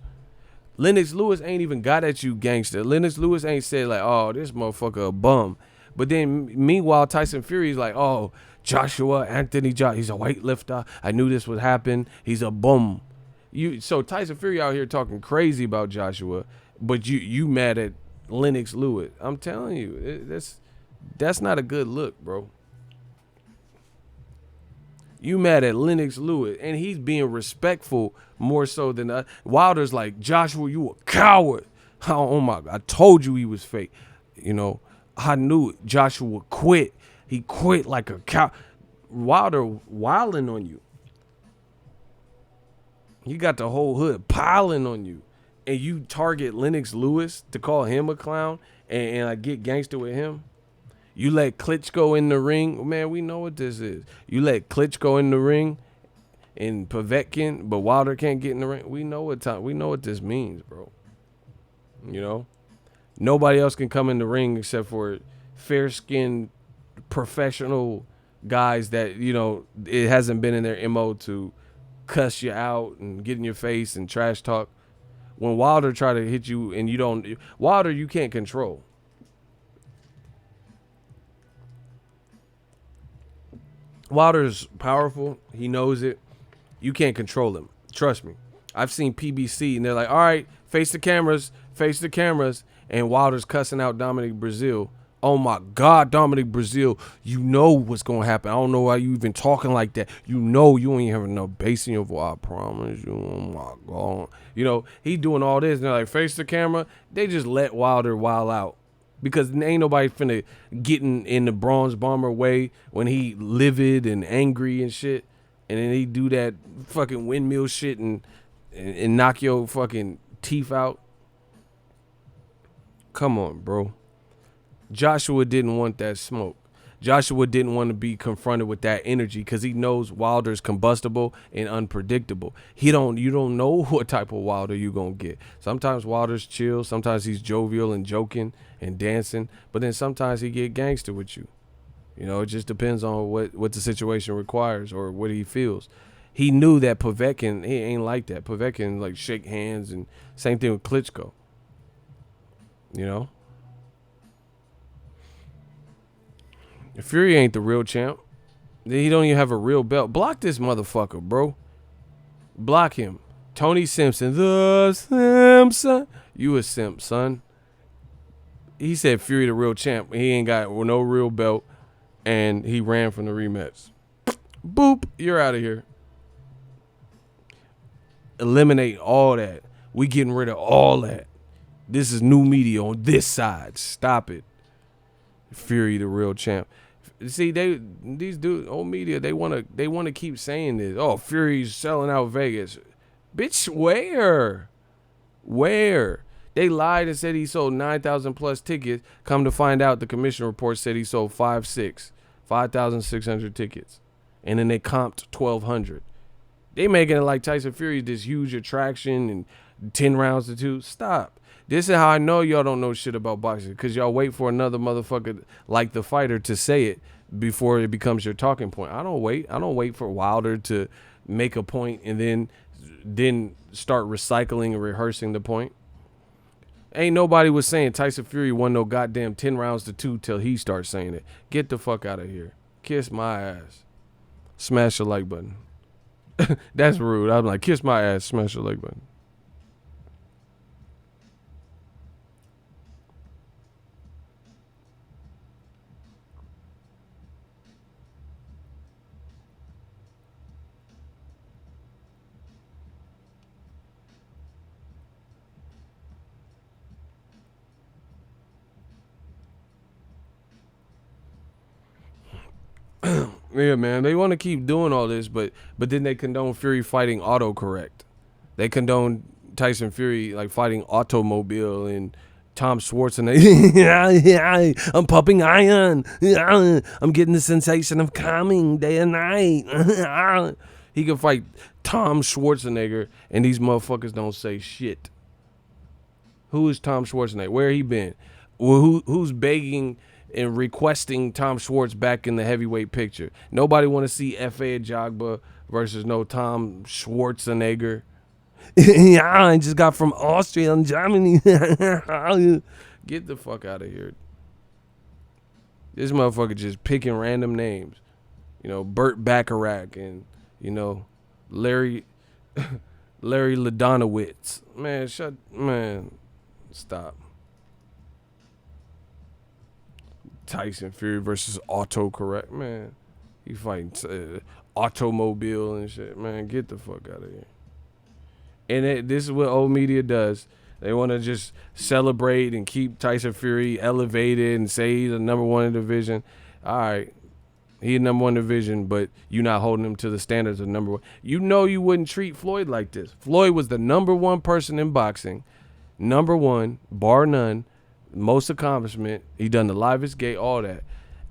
Lennox Lewis ain't even got at you, gangster. Lennox Lewis ain't said like, oh, this motherfucker a bum. But then meanwhile, Tyson Fury's like, oh, Joshua Anthony, he's a weightlifter. I knew this would happen. He's a bum. So Tyson Fury out here talking crazy about Joshua, but you mad at Lennox Lewis. I'm telling you, that's not a good look, bro. You mad at Lennox Lewis, and he's being respectful more so than Wilder's like, Joshua, you a coward. Oh my God, I told you he was fake. You know, I knew it. Joshua quit. He quit like a cow. Wilder wilding on you. He got the whole hood piling on you, and you target Lennox Lewis to call him a clown and I get gangster with him. You let Klitschko in the ring. Man, we know what this is. You let Klitschko in the ring and Povetkin, but Wilder can't get in the ring. We know what this means, bro. You know? Nobody else can come in the ring except for fair-skinned professional guys that, you know, it hasn't been in their MO to cuss you out and get in your face and trash talk. When Wilder try to hit you and Wilder you can't control. Wilder's powerful. He knows it. You can't control him. Trust me. I've seen PBC and they're like, all right, face the cameras. And Wilder's cussing out Dominic Brazil. Oh my God, Dominic Brazil, you know what's going to happen. I don't know why you even talking like that. You know you ain't having no bass in your voice. I promise you. Oh my God. You know, he doing all this and they're like, face the camera. They just let Wilder wild out. Because ain't nobody finna get in the Bronze Bomber way when he livid and angry and shit. And then he do that fucking windmill shit and knock your fucking teeth out. Come on, bro. Joshua didn't want that smoke. Joshua didn't want to be confronted with that energy because he knows Wilder's combustible and unpredictable. You don't know what type of Wilder you gonna get. Sometimes Wilder's chill, sometimes he's jovial and joking and dancing, but then sometimes he get gangster with you. You know, it just depends on what the situation requires or what he feels. He knew that Povetkin, he ain't like that. Povetkin like shake hands, and same thing with Klitschko. You know? Fury ain't the real champ. He don't even have a real belt. Block this motherfucker, bro. Block him. Tony Simpson. The Simpson. You a simp, son. He said Fury the real champ. He ain't got no real belt. And he ran from the rematch. Boop. You're out of here. Eliminate all that. We getting rid of all that. This is new media on this side. Stop it. Fury the real champ. See, these dudes, old media, they wanna keep saying this. Oh, Fury's selling out Vegas. Bitch, where? Where? They lied and said he sold 9,000 plus tickets. Come to find out, the commission report said he sold 5,600 tickets. And then they comped 1,200. They making it like Tyson Fury this huge attraction and 10 rounds to 2. Stop. This is how I know y'all don't know shit about boxing, because y'all wait for another motherfucker like the fighter to say it before it becomes your talking point. I don't wait. I don't wait for Wilder to make a point and then start recycling and rehearsing the point. Ain't nobody was saying Tyson Fury won no goddamn 10 rounds to 2 till he starts saying it. Get the fuck out of here. Kiss my ass. Smash the like button. That's rude. I'm like, kiss my ass, smash the like button. Yeah, man, they want to keep doing all this, but then they condone Fury fighting autocorrect. They condone Tyson Fury like fighting automobile and Tom Schwarzenegger. I'm pumping iron. I'm getting the sensation of coming day and night. He can fight Tom Schwarzenegger, and these motherfuckers don't say shit. Who is Tom Schwarzenegger? Where he been? Who's begging and requesting Tom Schwartz back in the heavyweight picture? Nobody want to see F.A. Ajagba versus no Tom Schwarzenegger. Yeah, I just got from Austria and Germany. Get the fuck out of here. This motherfucker just picking random names. Burt Bacharach and, Larry Ladonowitz. Man, stop. Tyson Fury versus autocorrect. Man, he fighting automobile and shit. Man, get the fuck out of here. And this is what old media does. They want to just celebrate and keep Tyson Fury elevated and say he's the number one in the division. All right, he's number one in the division, but you're not holding him to the standards of number one. You wouldn't treat Floyd like this. Floyd was the number one person in boxing. Number one, bar none, most accomplishment. He done the livest gate, all that.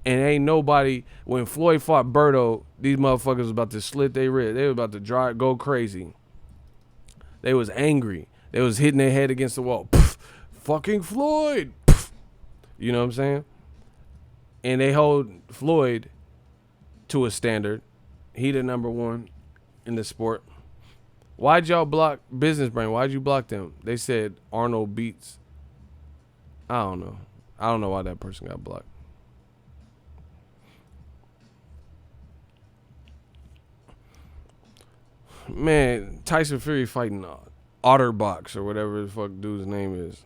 And ain't nobody, when Floyd fought Berto, these motherfuckers was about to slit their wrist. They was about to go crazy. They was angry. They was hitting their head against the wall. Pff, fucking Floyd. Pff. You know what I'm saying? And they hold Floyd to a standard. He the number one in the sport. Why'd y'all block Business Brain? Why'd you block them? They said Arnold beats. I don't know. I don't know why that person got blocked. Man, Tyson Fury fighting Otterbox or whatever the fuck dude's name is.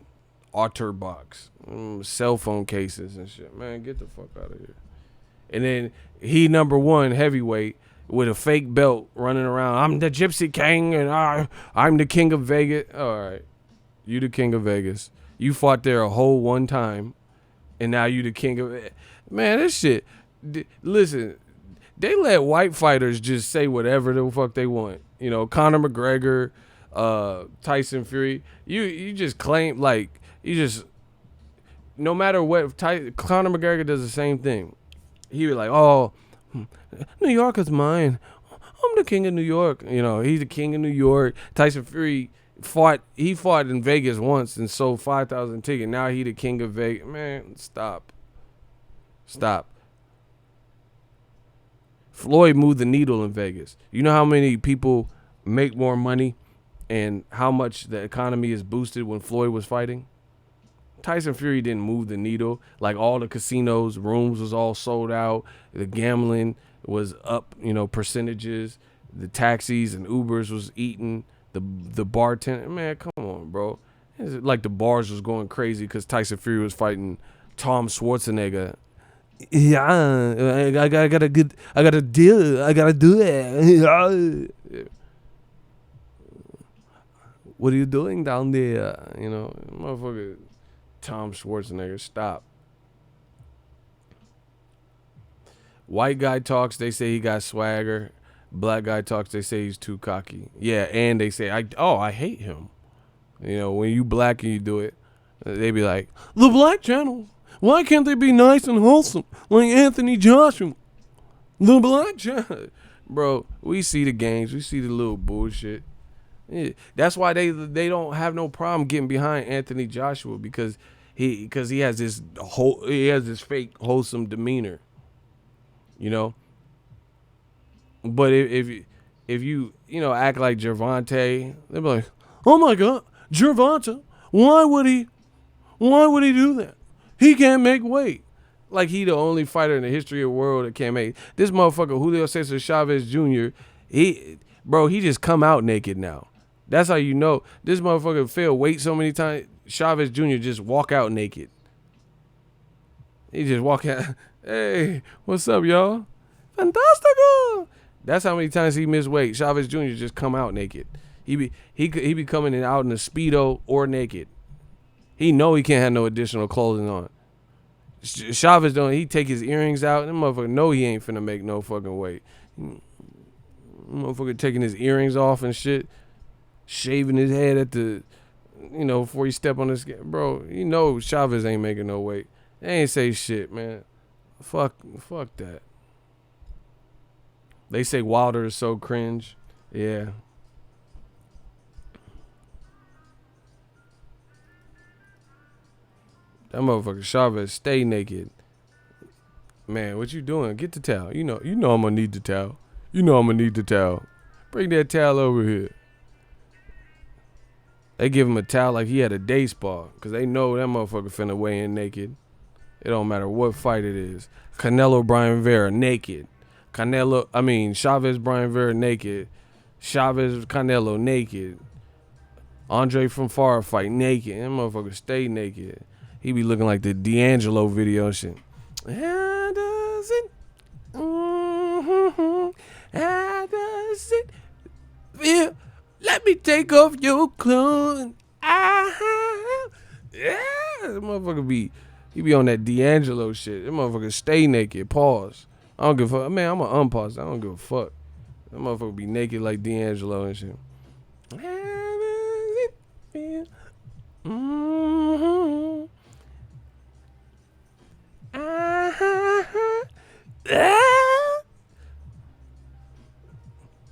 Otterbox. Cell phone cases and shit. Man, get the fuck out of here. And then he number one heavyweight with a fake belt running around. I'm the Gypsy King and I'm the King of Vegas. All right. You the King of Vegas. You fought there a whole one time. And now you the King of... Man, this shit... Listen, they let white fighters just say whatever the fuck they want. Conor McGregor, Tyson Fury. You just claim, like, you just... No matter what, Conor McGregor does the same thing. He be like, oh, New York is mine. I'm the king of New York. He's the king of New York. Tyson Fury fought in Vegas once and sold 5,000 tickets. Now he the king of Vegas. Man, stop. Floyd moved the needle in Vegas. You know how many people make more money and how much the economy is boosted when Floyd was fighting? Tyson Fury didn't move the needle. Like, all the casinos, rooms was all sold out. The gambling was up, percentages. The taxis and Ubers was eating. The bartender, man, come on, bro. It's like the bars was going crazy because Tyson Fury was fighting Tom Schwarzenegger. Yeah, I got a deal. I gotta do it. What are you doing down there? Motherfucker. Tom Schwarzenegger, stop. White guy talks, they say he got swagger. Black guy talks, they say he's too cocky. Yeah, and they say, I hate him. When you black and you do it, they be like, the black channel. Why can't they be nice and wholesome like Anthony Joshua? The black channel. Bro, we see the games. We see the little bullshit. Yeah. That's why they don't have no problem getting behind Anthony Joshua because he has this fake wholesome demeanor, But if you act like Gervonta, they'll be like, oh my God, Gervonta, why would he do that? He can't make weight. Like he the only fighter in the history of the world that can't make. This motherfucker Julio Cesar Chavez Jr. He just come out naked now. That's how you know this motherfucker failed weight so many times. Chavez Jr. just walk out naked. He just walk out. Hey, what's up, y'all? Fantastico. That's how many times he missed weight. Chavez Jr. just come out naked. He be coming out in a Speedo or naked. He know he can't have no additional clothing on. Chavez don't. He take his earrings out. And motherfucker know he ain't finna make no fucking weight. Motherfucker taking his earrings off and shit. Shaving his head at the before you step on this, bro, Chavez ain't making no weight. They ain't say shit, man. Fuck that. They say Wilder is so cringe. Yeah. That motherfucker Chavez stay naked. Man, what you doing? Get the towel. I'm gonna need the towel. I'm gonna need the towel. Bring that towel over here. They give him a towel like he had a day spa, because they know that motherfucker finna weigh in naked. It don't matter what fight it is. Canelo, Brian Vera, naked. Chavez, Brian Vera, naked. Chavez, Canelo, naked. Andre from Far fight, naked. That motherfucker stay naked. He be looking like the D'Angelo video and shit. How does it? How does it feel? Let me take off your clothes. Yeah, that motherfucker he be on that D'Angelo shit. That motherfucker stay naked. Pause. I don't give a fuck. Man, I'm gonna unpause. I don't give a fuck. That motherfucker be naked like D'Angelo and shit. How does it feel?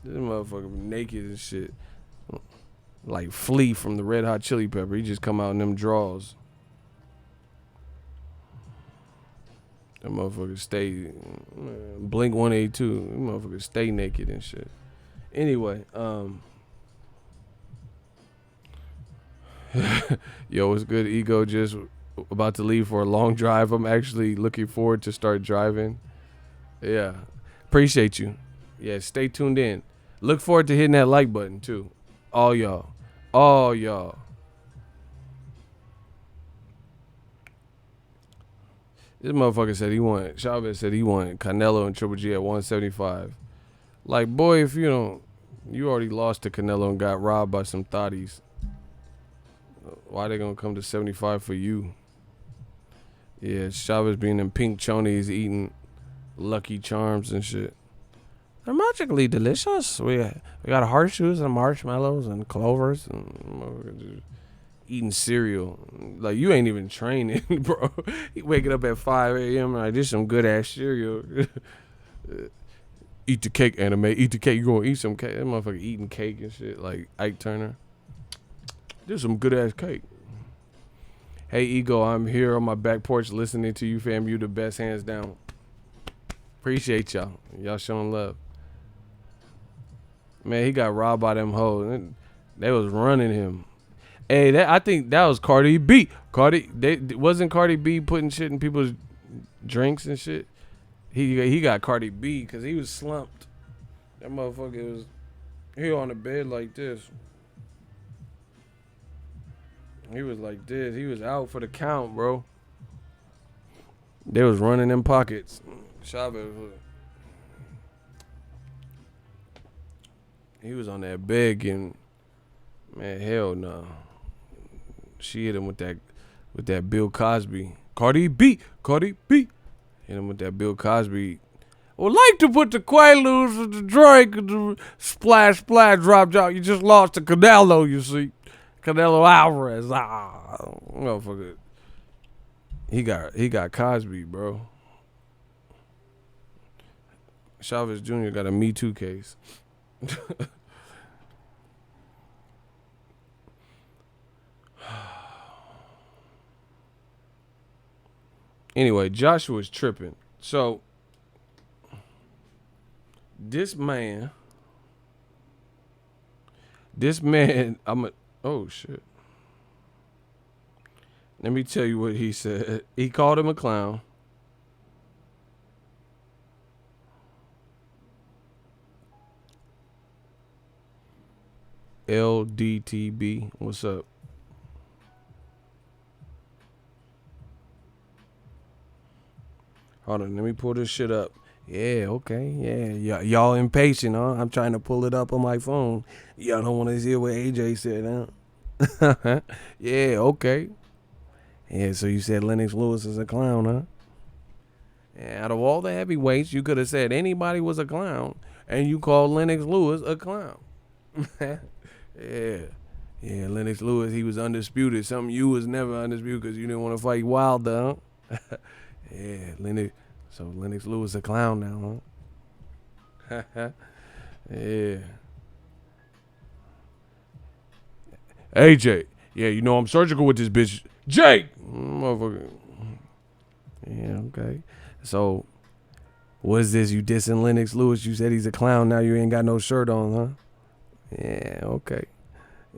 This motherfucker be naked and shit. Like Flea from the Red Hot Chili Pepper. He just come out in them drawers. That motherfucker stay Blink 182. That motherfucker stay naked and shit. Anyway, yo, it's good. Ego just about to leave for a long drive. I'm actually looking forward to start driving. Yeah, appreciate you. Yeah, stay tuned in. Look forward to hitting that like button too. All y'all. This motherfucker said Chavez said he wanted Canelo and Triple G at 175. Like, boy, if you already lost to Canelo and got robbed by some thotties. Why they gonna come to 75 for you? Yeah, Chavez being in pink chonies eating Lucky Charms and shit. They're magically delicious. We got horseshoes and marshmallows and clovers and eating cereal. Like, you ain't even training, bro. You waking up at 5 a.m. like, this some good ass cereal. Eat the cake, anime. Eat the cake. You gonna eat some cake? That motherfucker eating cake and shit like Ike Turner. This some good ass cake. Hey, Ego, I'm here on my back porch listening to you, fam. You the best, hands down. Appreciate y'all. Y'all showing love. Man, he got robbed by them hoes. They was running him. Hey, I think that was Cardi B. Wasn't Cardi B putting shit in people's drinks and shit? He got Cardi B because he was slumped. That motherfucker he on the bed like this. He was like this. He was out for the count, bro. They was running them pockets. Chavez he was on that bed and man, hell no. She hit him with that Bill Cosby. Cardi B. Hit him with that Bill Cosby. Would like to put the Quaaludes with the drink, the splash, drop. You just lost to Canelo, you see. Canelo Alvarez. Motherfucker. He got Cosby, bro. Chavez Jr. got a Me Too case. Anyway, Joshua's tripping. So this man, oh shit. Let me tell you what he said. He called him a clown. LDTB, what's up? Hold on, let me pull this shit up. Yeah, okay, yeah. Y'all impatient, huh? I'm trying to pull it up on my phone. Y'all don't want to hear what AJ said, huh? Yeah, okay. Yeah, so you said Lennox Lewis is a clown, huh? Yeah, out of all the heavyweights, you could have said anybody was a clown, and you called Lennox Lewis a clown. Yeah. Yeah, Lennox Lewis, he was undisputed. Something you was never undisputed because you didn't want to fight Wilder, huh? Yeah, Lennox. So Lennox Lewis a clown now, huh? Yeah. AJ. Yeah, you know I'm surgical with this bitch. Jake! Motherfucker. Yeah, okay. So, what is this? You dissing Lennox Lewis? You said he's a clown. Now you ain't got no shirt on, huh? Yeah, okay.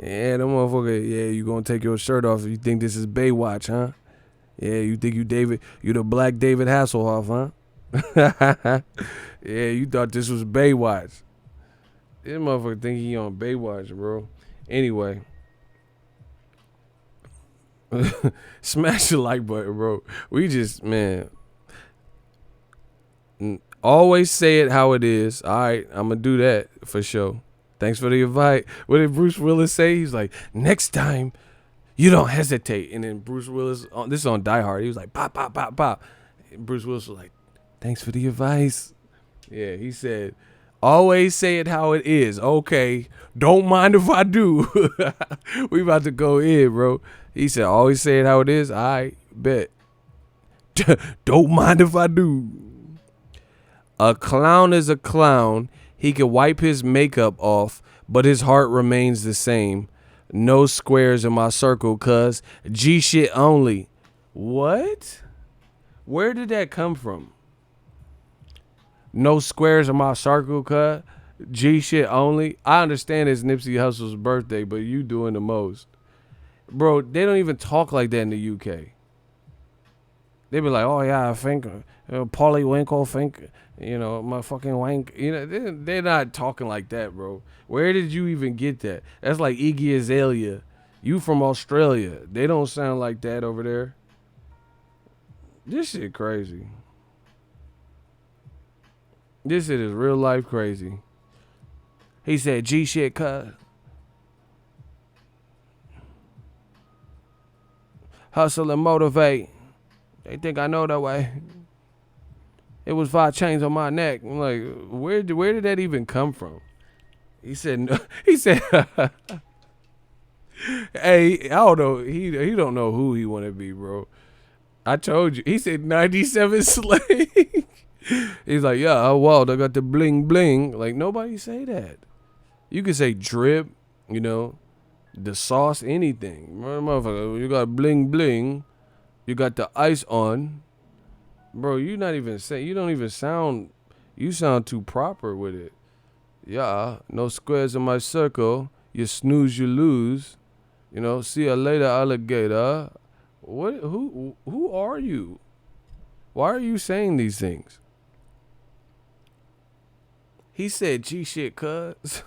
Yeah, the motherfucker. Yeah, you gonna take your shirt off if you think this is Baywatch, huh? Yeah, you think you the black David Hasselhoff, huh? Yeah, you thought this was Baywatch. This motherfucker think he on Baywatch, bro. Anyway. Smash the like button, bro. We just, man. Always say it how it is. All right, I'm going to do that for sure. Thanks for the invite. What did Bruce Willis say? He's like, next time, you don't hesitate. And then Bruce Willis, this is on Die Hard, he was like, pop, pop, pop, pop. And Bruce Willis was like, thanks for the advice. Yeah, he said, always say it how it is. Okay, don't mind if I do. We about to go in, bro. He said, always say it how it is. I bet. Don't mind if I do. A clown is a clown. He can wipe his makeup off, but his heart remains the same. No squares in my circle, cuz G shit only. What? Where did that come from? No squares in my circle, cuz G shit only. I understand it's Nipsey Hussle's birthday, but you doing the most. Bro, they don't even talk like that in the UK. They be like, oh yeah, I think Polly Winkle think, my fucking wank. They're not talking like that, bro. Where did you even get that? That's like Iggy Azalea. You from Australia. They don't sound like that over there. This shit crazy. This shit is real life crazy. He said, G shit, cuz. Hustle and motivate. They think I know that way. It was 5 chains on my neck. I'm like, where did that even come from? He said, no. He said, hey, I don't know. He don't know who he want to be, bro. I told you. He said 97 slang. He's like, yeah, well, I got the bling bling. Like, nobody say that. You can say drip, the sauce, anything. Motherfucker, you got bling bling. You got the ice on. Bro, you don't even sound, you sound too proper with it. Yeah, no squares in my circle. You snooze, you lose. See you later, alligator. What? Who are you? Why are you saying these things? He said G shit, cuz.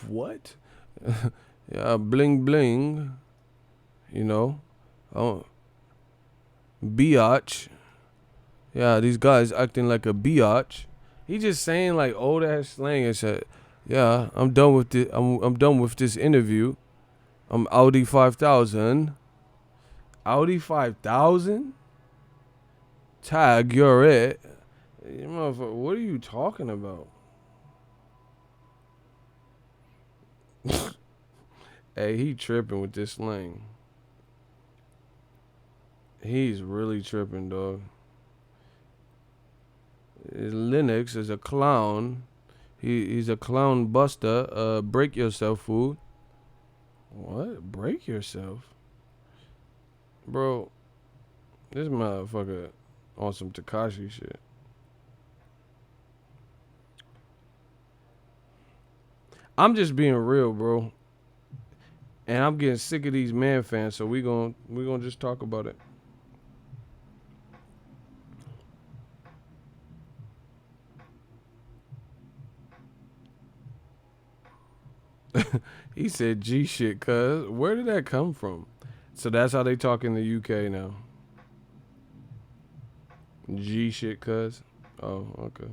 What? Yeah, bling bling. Oh, biatch. Yeah, these guys acting like a biatch. He just saying like old ass slang and said, yeah, I'm done with this. I'm done with this interview. I'm Audi 5000. Audi 5000? Tag, you're it. Motherfucker, what are you talking about? Hey, he tripping with this slang. He's really tripping, dog. Linux is a clown. He's a clown buster. Break yourself, fool. What? Break yourself? Bro, this motherfucker on some Tekashi shit. I'm just being real, bro. And I'm getting sick of these man fans, so we gonna just talk about it. He said G shit, cuz. Where did that come from? So that's how they talk in the UK now. G shit, cuz. Oh, okay.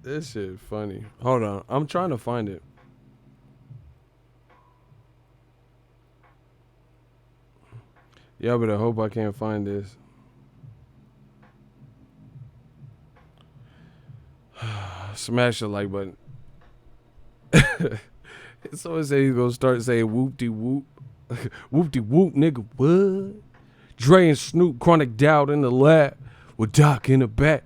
This shit funny. Hold on. I'm trying to find it. Y'all better hope I can't find this. Smash the like button. Someone say he's gonna start saying whoop-de-whoop. Whoop-de-whoop, nigga, what? Dre and Snoop chronic doubt in the lab with Doc in the back.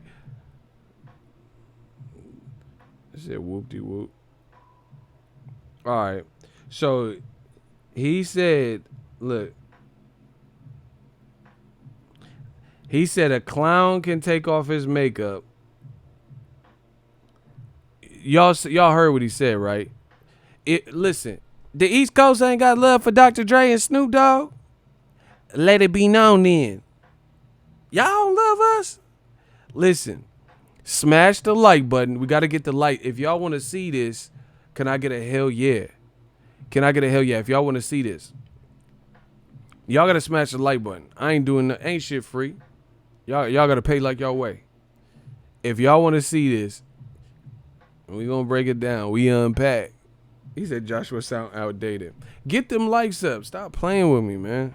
I said whoop-de-whoop. All right. So he said, look. He said a clown can take off his makeup. Y'all heard what he said, right? Listen, the East Coast ain't got love for Dr. Dre and Snoop Dogg. Let it be known then. Y'all don't love us? Listen, smash the like button. We got to get the like. If y'all want to see this, can I get a hell yeah? Can I get a hell yeah if y'all want to see this? Y'all got to smash the like button. I ain't doing ain't shit free. Y'all got to pay like y'all way. If y'all want to see this, we going to break it down. We unpack. He said Joshua sound outdated. Get them likes up. Stop playing with me, man.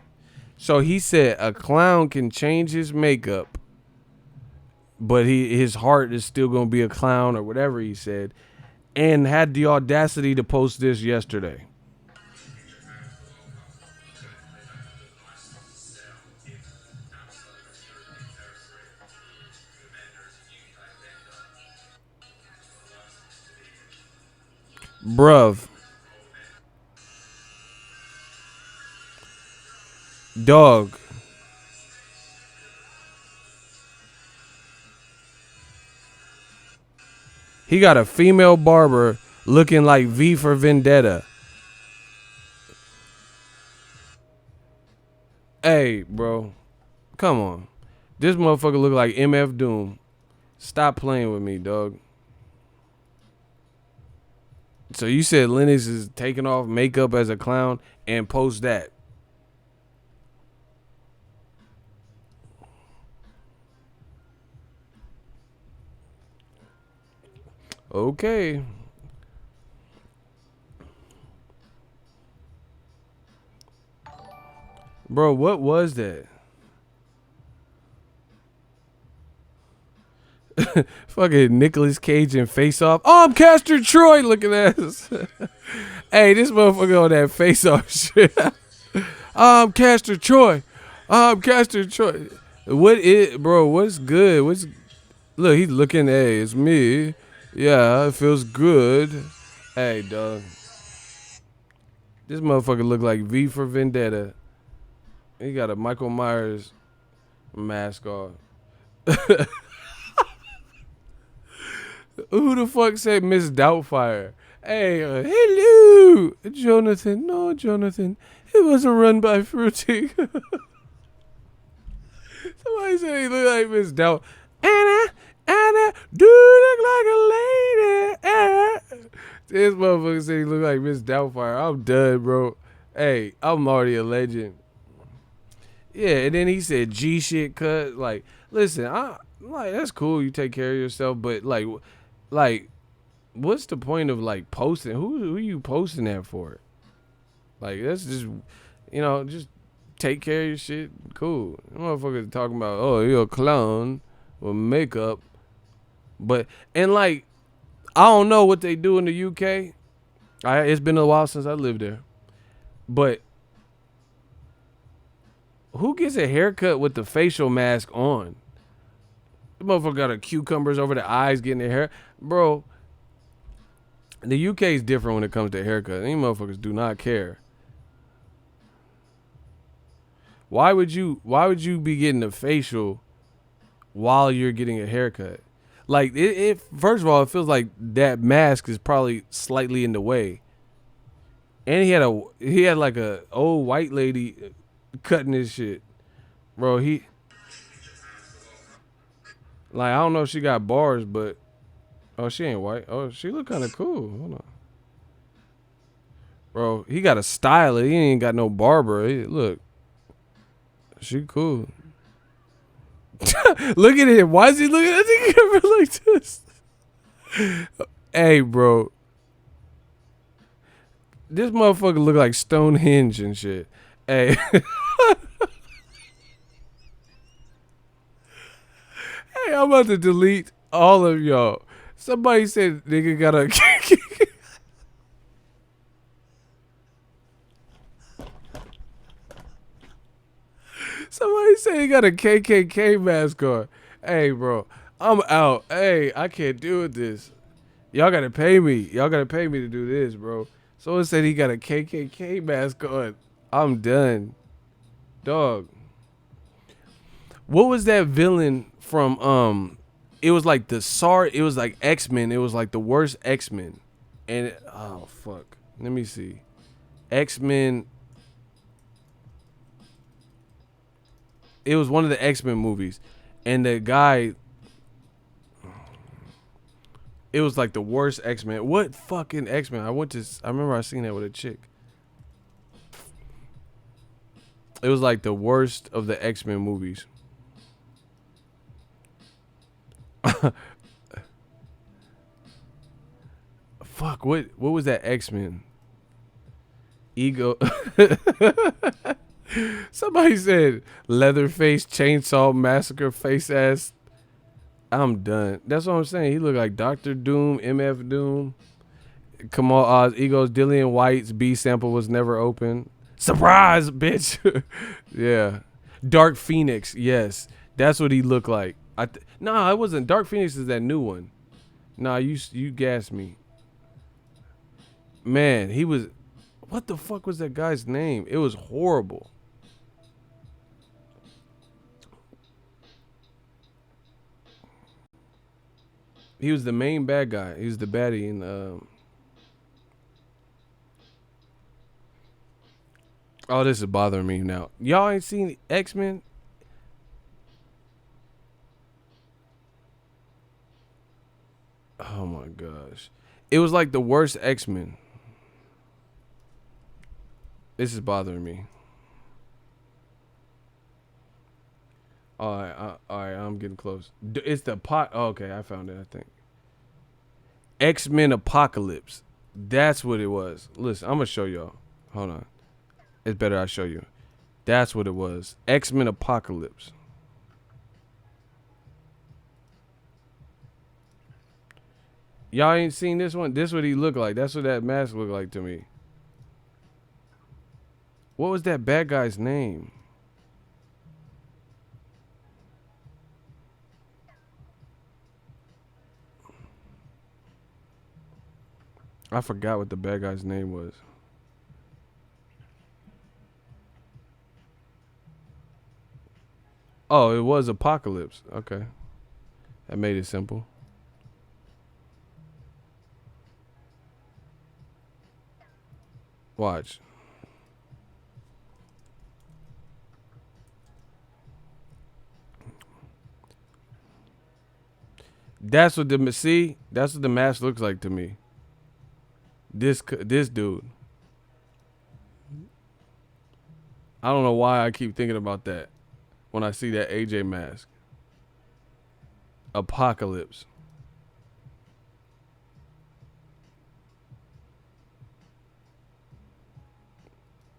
So he said a clown can change his makeup, but his heart is still going to be a clown or whatever he said, and had the audacity to post this yesterday. Bruv. Dog. He got a female barber looking like V for Vendetta. Hey, bro. Come on. This motherfucker look like MF Doom. Stop playing with me, dog. So you said Lennox is taking off makeup as a clown and post that. Okay. Bro, what was that? Fucking Nicolas Cage and Face Off. Oh, I'm Castor Troy looking at us. Hey, this motherfucker on that Face Off shit. I'm Castor Troy. I'm Castor Troy. What is, bro? What's good? Look, he's looking. Hey, it's me. Yeah, it feels good. Hey, dog. This motherfucker look like V for Vendetta. He got a Michael Myers mask on. Who the fuck said Miss Doubtfire? Hey, hello, Jonathan. No, Jonathan. It was a run by Fruity. Somebody said he looked like Miss Doubt. Anna, do look like a lady. Anna. This motherfucker said he looked like Miss Doubtfire. I'm done, bro. Hey, I'm already a legend. Yeah, and then he said G shit cut. Like, listen, I'm like, that's cool. You take care of yourself, but like, what's the point of like posting? Who you posting that for? Like, that's just, just take care of your shit. Cool. Motherfuckers talking about, oh, you're a clown with makeup, and like, I don't know what they do in the UK. It's been a while since I lived there, but who gets a haircut with the facial mask on? The motherfucker got a cucumbers over the eyes getting their hair. Bro, the UK is different when it comes to haircut. These motherfuckers do not care. Why would you be getting a facial while you're getting a haircut? Like, first of all, it feels like that mask is probably slightly in the way. And he had like a old white lady cutting his shit. Bro, like, I don't know if she got bars, but oh, she ain't white. Oh, she look kind of cool. Hold on. Bro, he got a stylist. He ain't got no barber. Look. She cool. Look at him. Why is he looking at the camera like this? Hey, bro. This motherfucker look like Stonehenge and shit. Hey. Hey, I'm about to delete all of y'all. Somebody said nigga got a. Somebody said he got a KKK mask on. Hey, bro, I'm out. Hey, I can't deal with this. Y'all gotta pay me. Y'all gotta pay me to do this, bro. Someone said he got a KKK mask on. I'm done, dog. What was that villain from? It was like the SAR. It was like X-Men. It was like the worst X-Men. And oh fuck, let me see. X-Men. It was one of the X-Men movies, and the guy. It was like the worst X-Men. What fucking X-Men? I remember I seen that with a chick. It was like the worst of the X-Men movies. Fuck, what was that X-Men? Ego. Somebody said Leatherface, Chainsaw Massacre, face ass. I'm done. That's what I'm saying. He looked like Dr. Doom, MF Doom. Kamal Oz, Egos, Dillian White's B sample was never open. Surprise, bitch. Yeah. Dark Phoenix, yes. That's what he looked like. Nah, it wasn't. Dark Phoenix is that new one. Nah, you gassed me. Man, he was. What the fuck was that guy's name? It was horrible. He was the main bad guy. He was the baddie in. Oh, this is bothering me now. Y'all ain't seen X-Men? Oh my gosh. It was like the worst X-Men. This is bothering me. All right, I'm getting close. It's the pot. Oh, okay, I found it, I think. X-Men Apocalypse. That's what it was. Listen, I'm going to show y'all. Hold on. It's better I show you. That's what it was. X-Men Apocalypse. Y'all ain't seen this one? This what he looked like. That's what that mask looked like to me. What was that bad guy's name? I forgot what the bad guy's name was. Oh, it was Apocalypse. Okay. That made it simple. Watch. That's what that's what the mask looks like to me. This dude. I don't know why I keep thinking about that when I see that AJ mask. Apocalypse.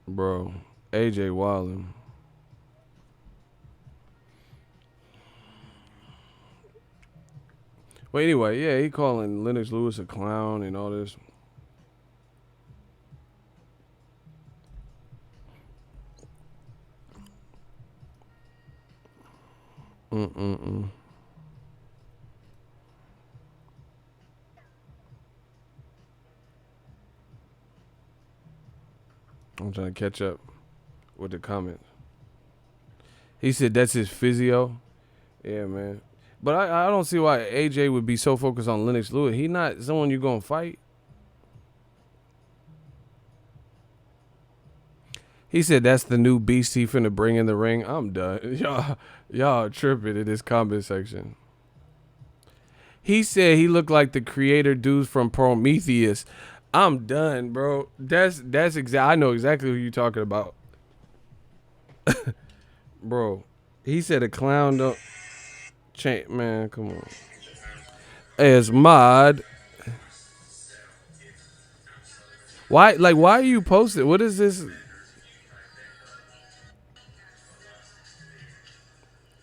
Bro, AJ Wildin. Well, anyway, yeah, he calling Lennox Lewis a clown and all this. Mm-mm-mm. I'm trying to catch up with the comments. He said that's his physio. Yeah, man. But I don't see why AJ would be so focused on Lennox Lewis. He not someone you gonna fight. He said that's the new beast he finna bring in the ring. I'm done. Y'all tripping in this comment section. He said he looked like the creator dudes from Prometheus. I'm done, bro. That's I know exactly who you're talking about. Bro. He said a clown don't change. Man, come on. As mod. Why are you posting? What is this?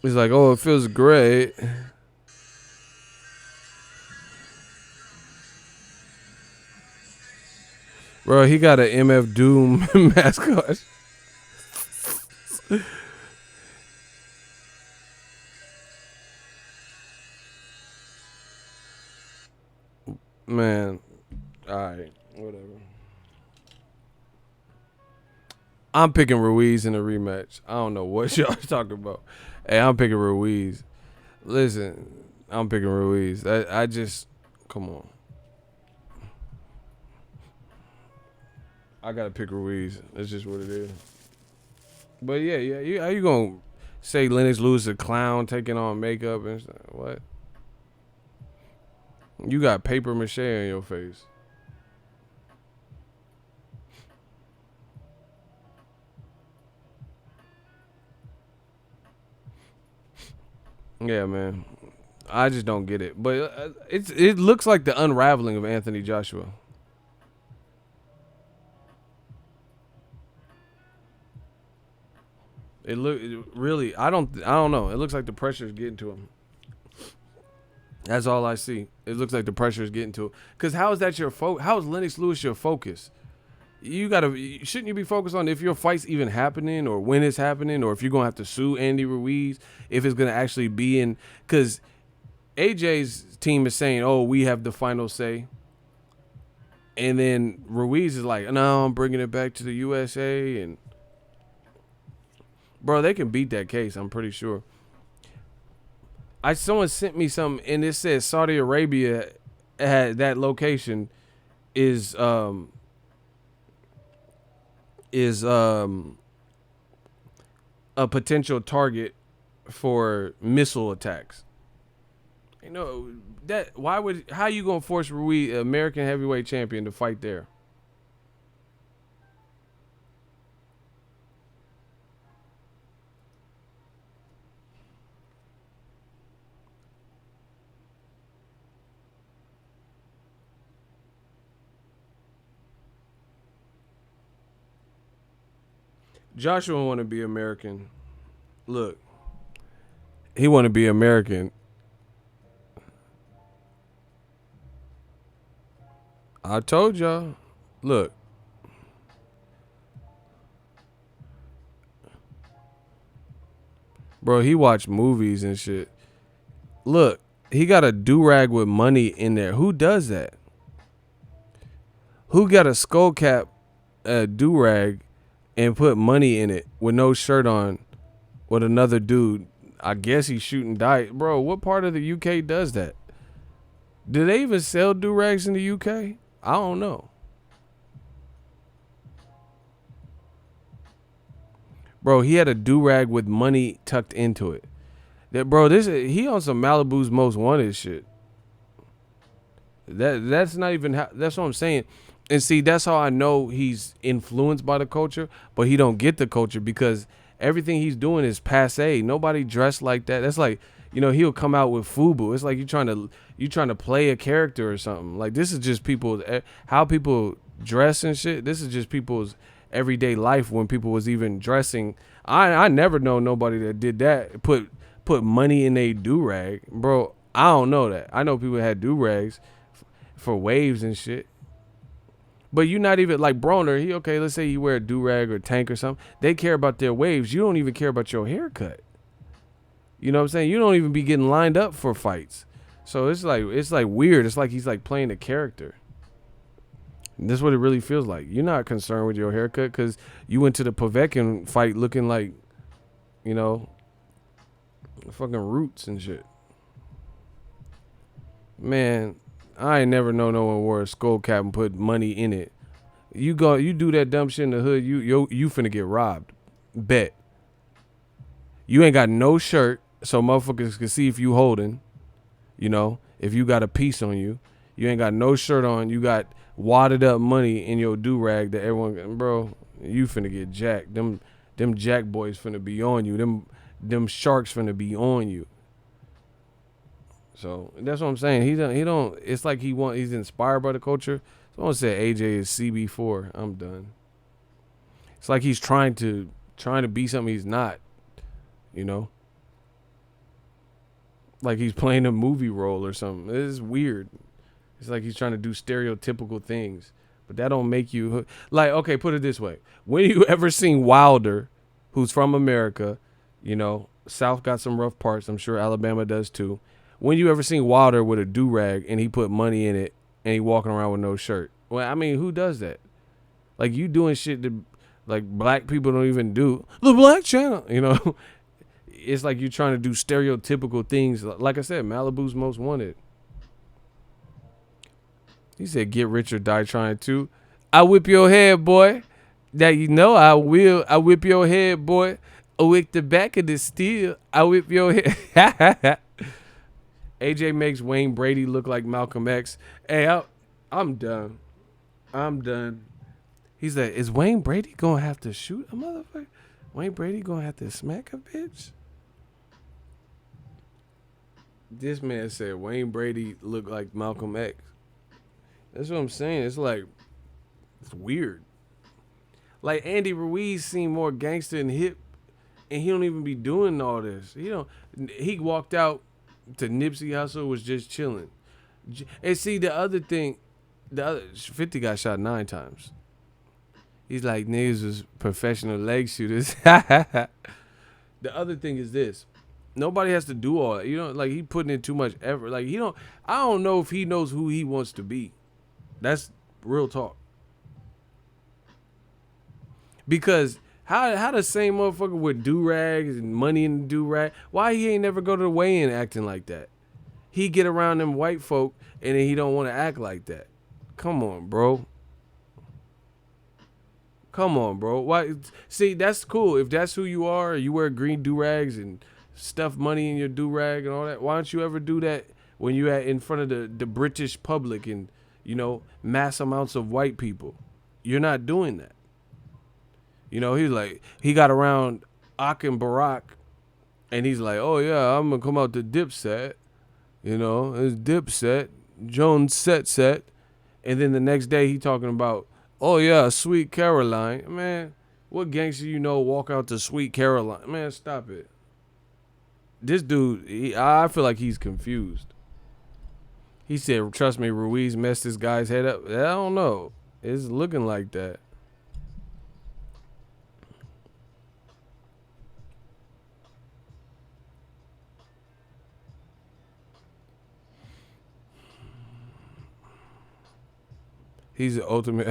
He's like, oh, it feels great. Bro, he got an MF Doom mascot. Man, all right, whatever. I'm picking Ruiz in a rematch. I don't know what y'all talking about. Hey, I'm picking Ruiz. Listen, I'm picking Ruiz. I just, come on. I gotta pick Ruiz. That's just what it is. But how you gonna say Lennox Lewis a clown taking on makeup and stuff? What? You got paper mache on your face. Yeah, man. I just don't get it. But it looks like the unraveling of Anthony Joshua. Really. I don't know. It looks like the pressure is getting to him. That's all I see. It looks like the pressure is getting to him. Cause how is that your focus? How is Lennox Lewis your focus? Shouldn't you be focused on if your fight's even happening or when it's happening or if you're gonna have to sue Andy Ruiz if it's gonna actually be in? Cause AJ's team is saying, "Oh, we have the final say," and then Ruiz is like, "No, I'm bringing it back to the USA." And bro, they can beat that case. I'm pretty sure. Someone sent me something and it says Saudi Arabia had that location is is a potential target for missile attacks. You know that how you gonna force Ruiz, American heavyweight champion, to fight there? Joshua want to be American. Look, he want to be American. I told y'all. Look, bro, he watched movies and shit. Look, he got a do-rag with money in there. Who does that? Who got a skull cap, a do-rag, and put money in it with no shirt on with another dude? I guess he's shooting dice. Bro, what part of the UK does that? Do they even sell do-rags in the UK? I don't know. Bro, he had a do-rag with money tucked into it. Bro, he on some Malibu's Most Wanted shit. That's not even how, that's what I'm saying. And see, that's how I know he's influenced by the culture, but he don't get the culture because everything he's doing is passe. Nobody dressed like that. That's like, he'll come out with FUBU. It's like you trying to play a character or something. Like this is just how people dress and shit. This is just people's everyday life when people was even dressing. I never know nobody that did that. Put money in a do-rag. Bro, I don't know that. I know people had do-rags for waves and shit. But you're not even like Broner. Let's say you wear a do-rag or tank or something. They care about their waves. You don't even care about your haircut. You know what I'm saying? You don't even be getting lined up for fights. So it's like weird. It's like he's like playing a character. And that's what it really feels like. You're not concerned with your haircut because you went to the Povetkin fight looking like, fucking roots and shit. Man, I ain't never know no one wore a skull cap and put money in it. You do that dumb shit in the hood, you finna get robbed. Bet. You ain't got no shirt, so motherfuckers can see if you holding. If you got a piece on you. You ain't got no shirt on. You got wadded up money in your do-rag that everyone, bro, you finna get jacked. Them jack boys finna be on you. Them sharks finna be on you. So that's what I'm saying. He don't. It's like he's inspired by the culture. Someone said AJ is CB4. I'm done. It's like he's trying to be something he's not. Like he's playing a movie role or something. It's weird. It's like he's trying to do stereotypical things, but that don't make you like. Okay, put it this way: when you ever seen Wilder, who's from America, you know, South got some rough parts. I'm sure Alabama does too. When you ever seen Wilder with a do rag and he put money in it and he walking around with no shirt? Well, I mean, who does that? Like you doing shit that like black people don't even do. The Black Channel, you know. It's like you're trying to do stereotypical things. Like I said, Malibu's Most Wanted. He said, "Get rich or die trying to." I whip your head, boy. That you know I will. I whip your head, boy. I whip the back of the steel. I whip your head. AJ makes Wayne Brady look like Malcolm X. Hey, I'm done. I'm done. He's like, is Wayne Brady gonna have to shoot a motherfucker? Wayne Brady gonna have to smack a bitch? This man said Wayne Brady looked like Malcolm X. That's what I'm saying. It's like, it's weird. Like Andy Ruiz seemed more gangster and hip, and he don't even be doing all this. He don't. He walked out to Nipsey Hussle, was just chilling. And see the other thing, the other 50 got shot 9 times. He's like, niggas was professional leg shooters. The other thing is this. Nobody has to do all that. You know, like he putting in too much effort. Like he don't. I don't know if he knows who he wants to be. That's real talk. Because how the same motherfucker with do rags and money in the do rag, why he ain't never go to the weigh-in acting like that? He get around them white folk and then he don't want to act like that. Come on, bro. Come on, bro. Why? See, that's cool. If that's who you are, you wear green do rags and stuff money in your do rag and all that. Why don't you ever do that when you at in front of the British public and you know mass amounts of white people? You're not doing that. You know, he's like he got around Ak and Barack, and he's like, oh yeah, I'm gonna come out to Dipset. You know, it's Dipset, Jones set. And then the next day he talking about, oh yeah, Sweet Caroline. Man, what gangster you know walk out to Sweet Caroline? Man, stop it. This dude, I feel like he's confused. He said, trust me, Ruiz messed this guy's head up. I don't know. It's looking like that. He's the ultimate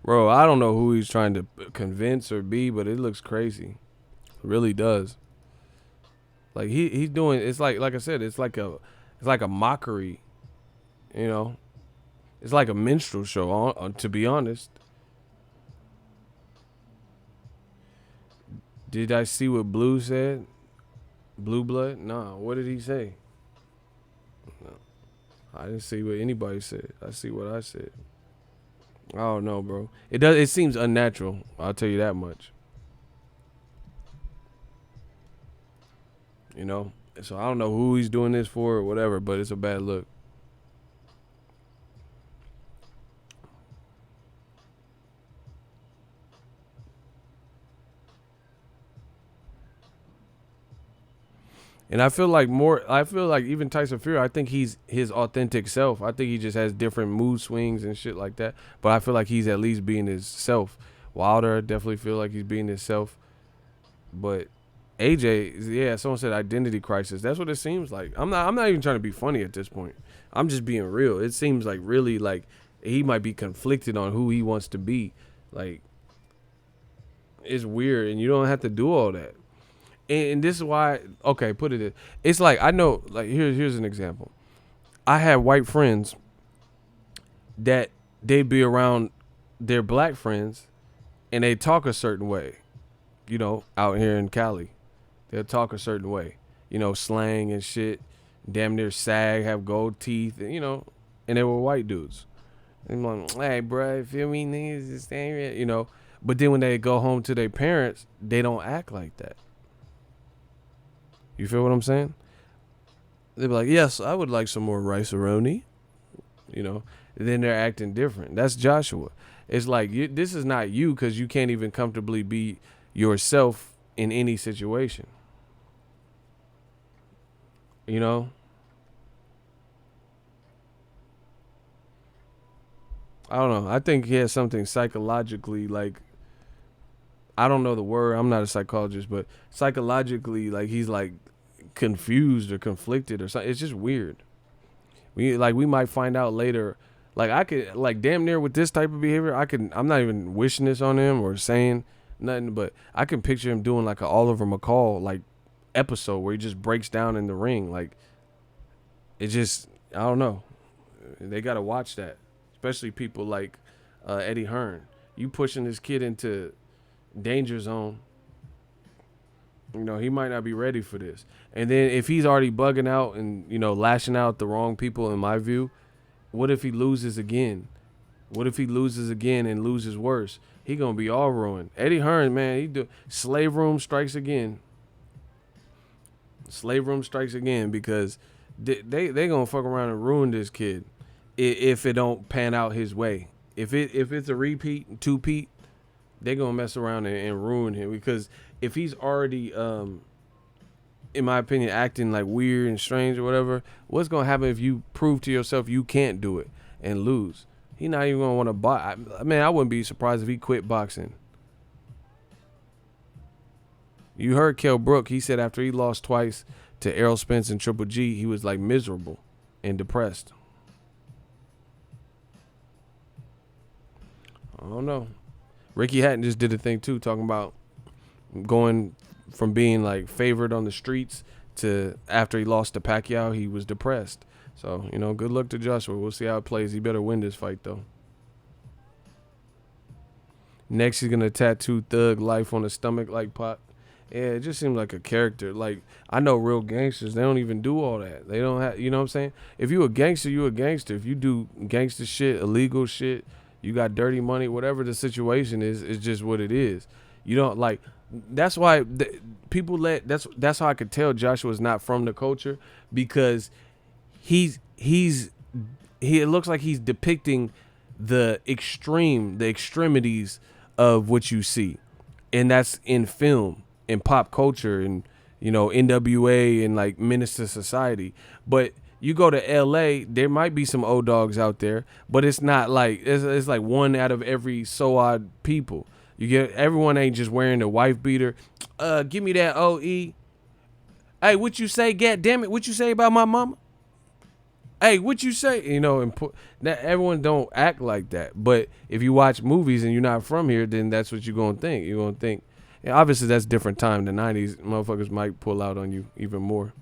bro. I don't know who he's trying to convince or be, but it looks crazy. It really does. Like he's doing. It's like I said. It's like a mockery. You know. It's like a minstrel show. To be honest. Did I see what Blue said? Blue Blood? Nah. What did he say? No, I didn't see what anybody said. I see what I said. I don't know, bro. It does. It seems unnatural. I'll tell you that much. You know. So I don't know who he's doing this for or whatever, but it's a bad look. And I feel like even Tyson Fury, I think he's his authentic self. I think he just has different mood swings and shit like that. But I feel like he's at least being his self. Wilder, I definitely feel like he's being himself. But AJ, yeah, someone said identity crisis. That's what it seems like. I'm not even trying to be funny at this point. I'm just being real. It seems like really like he might be conflicted on who he wants to be. Like it's weird, and you don't have to do all that. And this is why, okay, put it in. It's like, I know, like, here's an example. I had white friends that they'd be around their black friends and they talk a certain way, you know, out here in Cali. They'll talk a certain way, you know, slang and shit, damn near sag, have gold teeth, and, you know, and they were white dudes. And I'm like, hey, bro, feel me, niggas, this thing, you know. But then when they go home to their parents, they don't act like that. You feel what I'm saying? They'd be like, yes, I would like some more rice-a-roni. You know, and then they're acting different. That's Joshua. It's like, this is not you because you can't even comfortably be yourself in any situation. You know? I don't know. I think he has something psychologically like I don't know the word. I'm not a psychologist, but psychologically like he's like confused or conflicted or something. It's just weird. We might find out later. Like I could like damn near with this type of behavior, I'm not even wishing this on him or saying nothing, but I can picture him doing like a Oliver McCall like episode where he just breaks down in the ring. Like it just I don't know. They gotta watch that, especially people like Eddie Hearn. You pushing this kid into danger zone. You know he might not be ready for this. And then if he's already bugging out and lashing out at the wrong people, in my view, what if he loses again? What if he loses again and loses worse? He gonna be all ruined. Eddie Hearn, man, he do slave room strikes again. Slave room strikes again because they gonna fuck around and ruin this kid if it don't pan out his way. If it's a repeat, two-peat, they gonna mess around and ruin him because if he's already in my opinion acting like weird and strange or whatever, what's gonna happen if you prove to yourself you can't do it and lose? He not even gonna want to box. Man, I wouldn't be surprised if he quit boxing. You heard Kell Brook. He said after he lost twice to Errol Spence and Triple G, he was like miserable and depressed. I don't know. Ricky Hatton just did a thing too, talking about going from being like favored on the streets to after he lost to Pacquiao, he was depressed. So, good luck to Joshua. We'll see how it plays. He better win this fight though. Next, he's gonna tattoo Thug Life on his stomach like Pac. Yeah, it just seems like a character. Like, I know real gangsters, they don't even do all that. They don't have, you know what I'm saying? If you a gangster, you a gangster. If you do gangster shit, illegal shit, you got dirty money, whatever the situation is, it's just what it is. You don't like, that's why that's how I could tell Joshua's not from the culture because he it looks like he's depicting the extremities of what you see. And that's in film, in pop culture, and NWA and like Menace to Society. But you go to LA, there might be some old dogs out there, but it's not like it's like one out of every so odd people. You get everyone ain't just wearing a wife beater. Give me that OE. Hey, what you say? God damn it, what you say about my mama? Hey, what you say? That everyone don't act like that. But if you watch movies and you're not from here, then that's what you're gonna think. You're gonna think. And obviously, that's different time. The '90s, motherfuckers might pull out on you even more.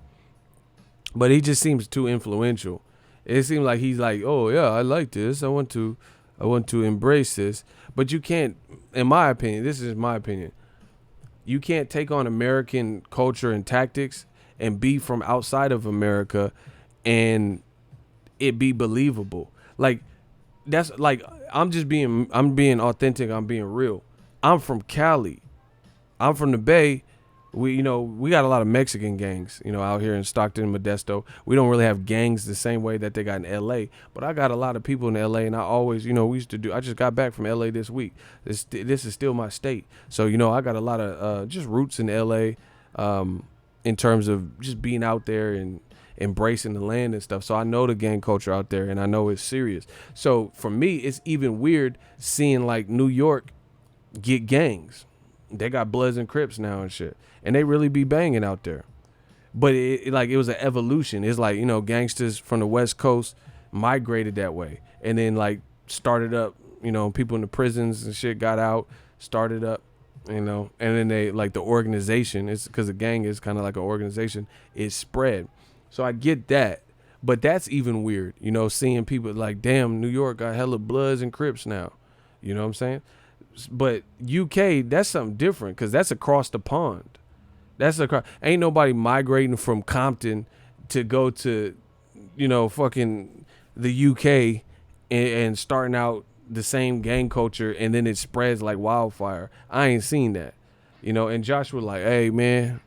But he just seems too influential. It seems like he's like, oh yeah, I like this. I want to embrace this. But you can't. In my opinion, this is my opinion. You can't take on American culture and tactics and be from outside of America and it be believable. Like that's like I'm being authentic, I'm being real. I'm from Cali. I'm from the Bay. We got a lot of Mexican gangs, out here in Stockton and Modesto. We don't really have gangs the same way that they got in LA, but I got a lot of people in LA, and I always, I just got back from LA this week. This is still my state. So, I got a lot of just roots in LA in terms of just being out there and embracing the land and stuff. So I know the gang culture out there, and I know it's serious. So for me, it's even weird seeing like New York get gangs. They got Bloods and Crips now and shit, and they really be banging out there. But it was an evolution. It's like gangsters from the West Coast migrated that way, and then like started up. People in the prisons and shit got out, started up. And then they like the organization. It's because the gang is kind of like an organization. It spread. So I get that, but that's even weird. Seeing people like, damn, New York got hella Bloods and Crips now. You know what I'm saying? But UK, that's something different because that's across the pond. Ain't nobody migrating from Compton to go to, fucking the UK and starting out the same gang culture and then it spreads like wildfire. I ain't seen that. And Joshua like, hey man,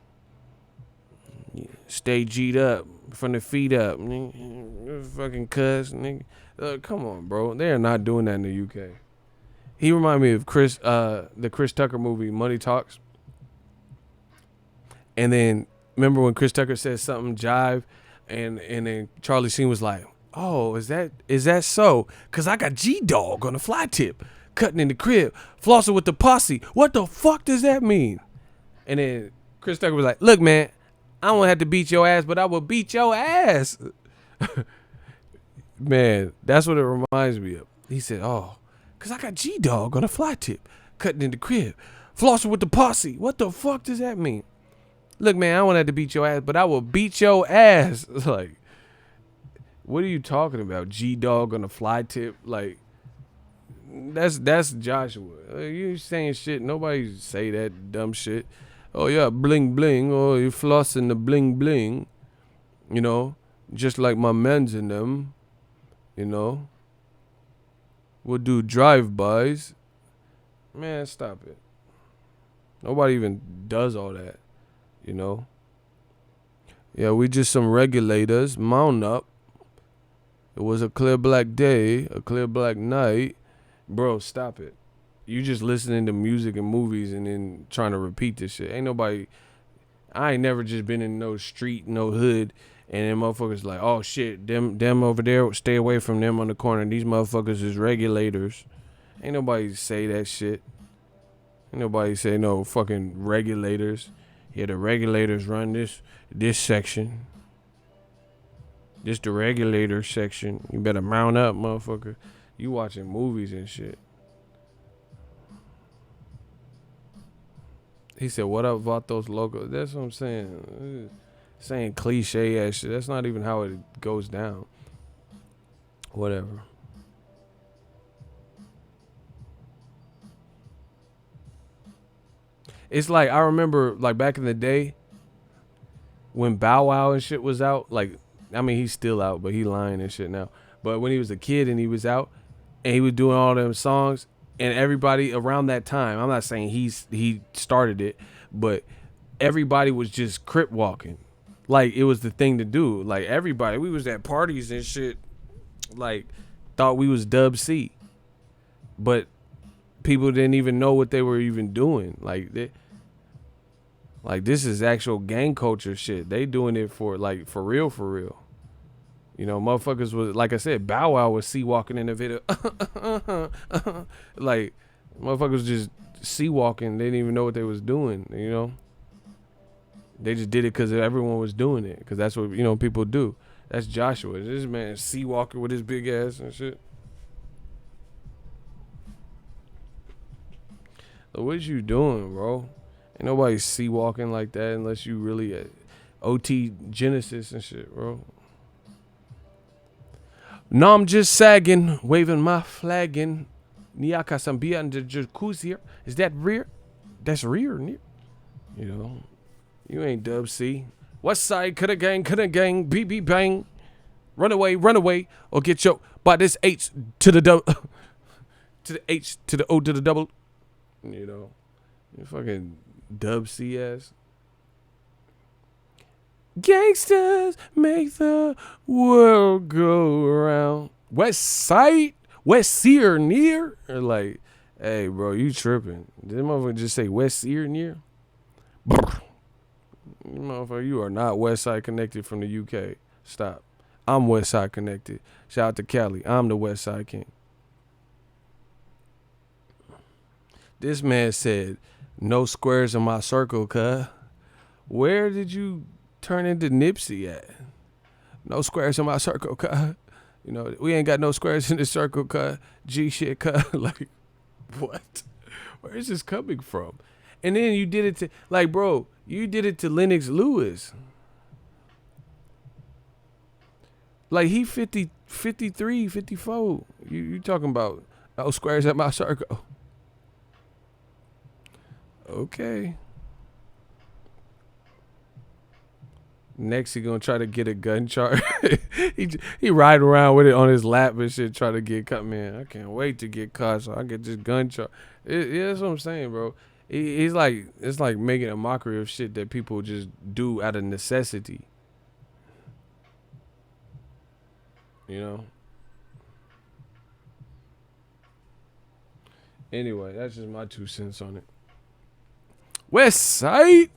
stay G'd up from the feet up. Fucking cuss, nigga. Come on, bro. They're not doing that in the UK. He reminded me of the Chris Tucker movie, Money Talks. And then remember when Chris Tucker said something jive, and then Charlie Sheen was like, Oh, is that so? Cause I got G-Dog on the fly tip, cutting in the crib, flossing with the posse. What the fuck does that mean? And then Chris Tucker was like, look, man, I don't have to beat your ass, but I will beat your ass. Man, that's what it reminds me of. He said, oh, cause I got G-Dog on the fly tip, cutting in the crib, flossing with the posse. What the fuck does that mean? Look, man, I don't have to beat your ass, but I will beat your ass. Like, what are you talking about? G-Dog on the fly tip? Like, that's Joshua. You saying shit. Nobody say that dumb shit. Oh yeah, bling bling. Oh, you flossing the bling bling. You know, just like my men's in them. You know, we'll do drive-bys. Man, stop it. Nobody even does all that. You know. Yeah, we just some regulators. Mount up. It was a clear black day, a clear black night. Bro, stop it. You just listening to music and movies and then trying to repeat this shit. Ain't nobody. I ain't never just been in no street, no hood, and then motherfuckers like, oh shit, them over there, stay away from them on the corner. These motherfuckers is regulators. Ain't nobody say that shit. Ain't nobody say no fucking regulators. Yeah, the regulators run this section. This the regulator section. You better mount up, motherfucker. You watching movies and shit. He said, what up, Vatos Locos? That's what I'm saying. Saying cliche ass shit. That's not even how it goes down. Whatever. It's like, I remember, like, back in the day, when Bow Wow and shit was out, like, I mean, he's still out, but he lying and shit now. But when he was a kid and he was out, and he was doing all them songs, and everybody around that time, I'm not saying he started it, but everybody was just crip walking. Like, it was the thing to do. Like, everybody, we was at parties and shit, like, thought we was Dub C. But people didn't even know what they were even doing. Like, this is actual gang culture shit. They doing it for, like, for real, for real. You know, motherfuckers was, like I said, Bow Wow was sea-walking in the video. Like, motherfuckers just sea-walking. They didn't even know what they was doing, you know? They just did it because everyone was doing it. Because that's what, you know, people do. That's Joshua. This man sea-walking with his big ass and shit. So what you doing, bro? Ain't nobody sea-walking like that unless you really at OT Genesis and shit, bro. No, I'm just sagging, waving my flagging. Niaka Sambia and the jacuzzi here. Is that rear? That's rear, near. You know, you ain't Dub C. West side, coulda gang, BB bang. Run away, or get choked by this H to the double, to the H to the O to the double. You know, you fucking Dub C ass. Gangsters make the world go around. West side, West Sear near. Or like, hey, bro, you tripping. Did motherfucker just say West Sear near? Motherfucker, you are not West Side connected from the UK. Stop. I'm West Side connected. Shout out to Cali. I'm the West Side king. This man said, no squares in my circle, cuz. Where did you turn into Nipsey at? No squares in my circle, cuz. You know, we ain't got no squares in the circle, cuz. G shit, cuz. Like, what? Where is this coming from? And then you did it to, like, bro, you did it to Lennox Lewis. Like, he 50, 53, 54. You talking about no squares at my circle. Okay. Next, he gonna try to get a gun charge. he ride around with it on his lap and shit, try to get cut. Man, I can't wait to get caught so I get this gun charge. Yeah, that's what I'm saying, bro. He's like, it's like making a mockery of shit that people just do out of necessity. You know. Anyway, that's just my 2 cents on it. West Side.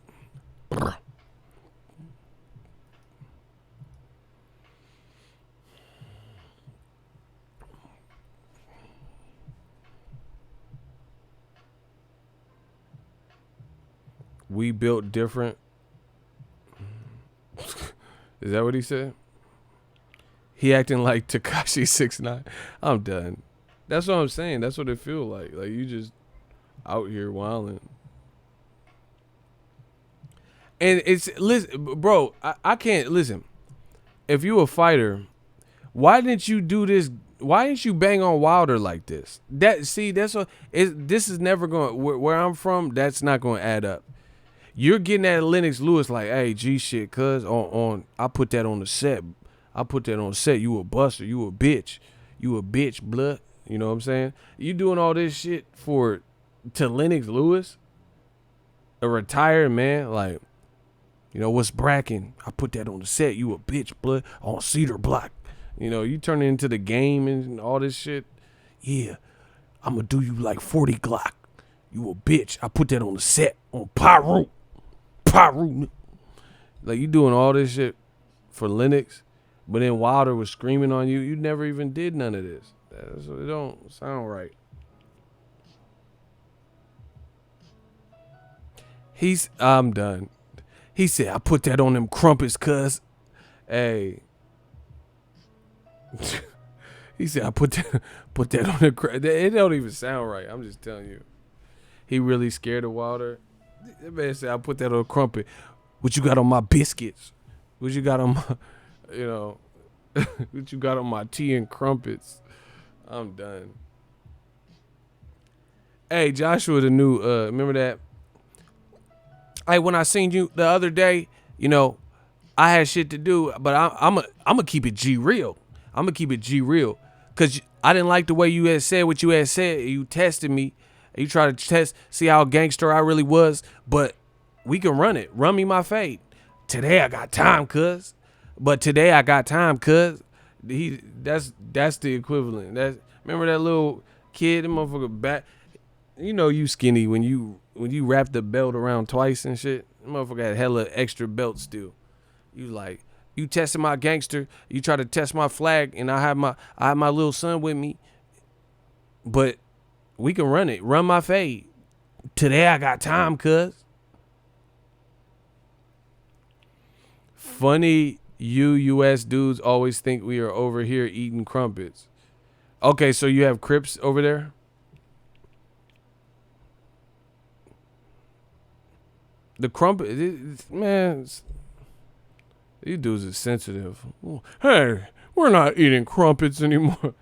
We built different. Is that what he said? He acting like Tekashi 6ix9ine. I'm done. That's what I'm saying. That's what it feel like. Like you just out here wilding. And it's listen, bro. I can't listen. If you a fighter, why didn't you do this? Why didn't you bang on Wilder like this? That's what. This is never going. Where I'm from, that's not going to add up. You're getting at Lennox Lewis like, hey, G shit, cuz on. I put that on the set. I put that on the set. You a buster. You a bitch. You a bitch, blood. You know what I'm saying? You doing all this shit to Lennox Lewis, a retired man, like. You know, what's bracking? I put that on the set. You a bitch, blood, on Cedar Block. You know, you turn it into the game and all this shit. Yeah, I'm going to do you like 40 Glock. You a bitch. I put that on the set. On Pyro. Like, you doing all this shit for Lennox, but then Wilder was screaming on you. You never even did none of this. It don't sound right. I'm done. He said, I put that on them crumpets, cuz. Hey. He said, I put that on the it don't even sound right. I'm just telling you. He really scared of Wilder. That man said, I put that on a crumpet. What you got on my biscuits? What you got on my, what you got on my tea and crumpets? I'm done. Hey, Joshua, the new, remember that? Hey, when I seen you the other day, I had shit to do, but I'm gonna keep it G real. I'm gonna keep it G real, cause I didn't like the way you had said what you had said. You tested me. You tried to see how gangster I really was, but we can run it. Run me my fade. Today I got time, cuz. That's the equivalent. Remember that little kid, the motherfucker back. You skinny when you wrap the belt around twice and shit. The motherfucker had hella extra belt still. You tested my gangster. You try to test my flag, and I have my little son with me. But we can run it. Run my fade. Today I got time, cuz. Funny, you U.S. dudes always think we are over here eating crumpets. Okay, so you have Crips over there? The crumpet, man, these dudes are sensitive. Hey, we're not eating crumpets anymore.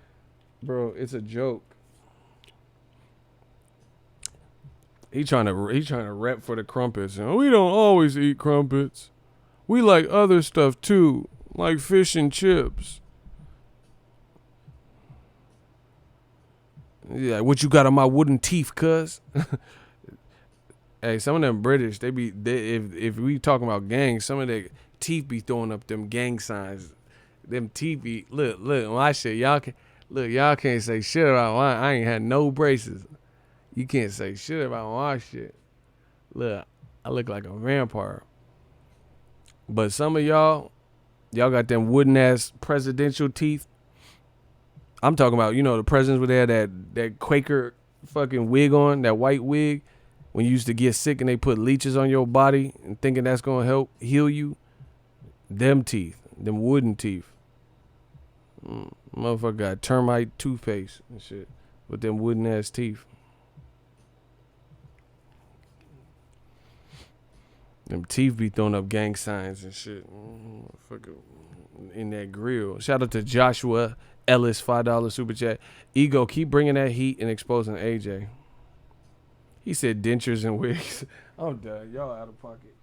Bro, it's a joke. He trying to rep for the crumpets. We don't always eat crumpets. We like other stuff too, like fish and chips. Yeah, what you got on my wooden teeth, cuz? Hey, some of them British, if we talking about gangs, some of their teeth be throwing up them gang signs. Them teeth be look my shit. Y'all can't say shit about mine. I ain't had no braces. You can't say shit about my shit. Look, I look like a vampire. But some of y'all got them wooden ass presidential teeth. I'm talking about, the presidents where they had that Quaker fucking wig on, that white wig. When you used to get sick and they put leeches on your body and thinking that's going to help heal you. Them teeth. Them wooden teeth. Motherfucker got termite toothpaste and shit with them wooden ass teeth. Them teeth be throwing up gang signs and shit. In that grill. Shout out to Joshua Ellis, $5 super chat. Ego, keep bringing that heat and exposing AJ. He said dentures and wigs. I'm done. Y'all out of pocket.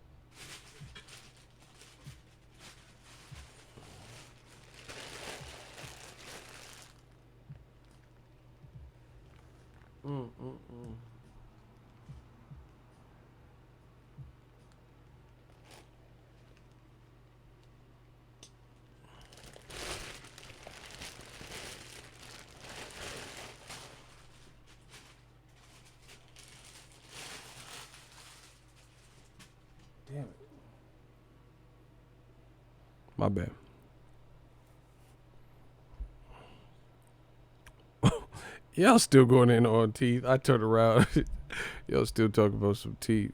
Damn it. My bad. Y'all still going in on teeth. I turned around. Y'all still talking about some teeth.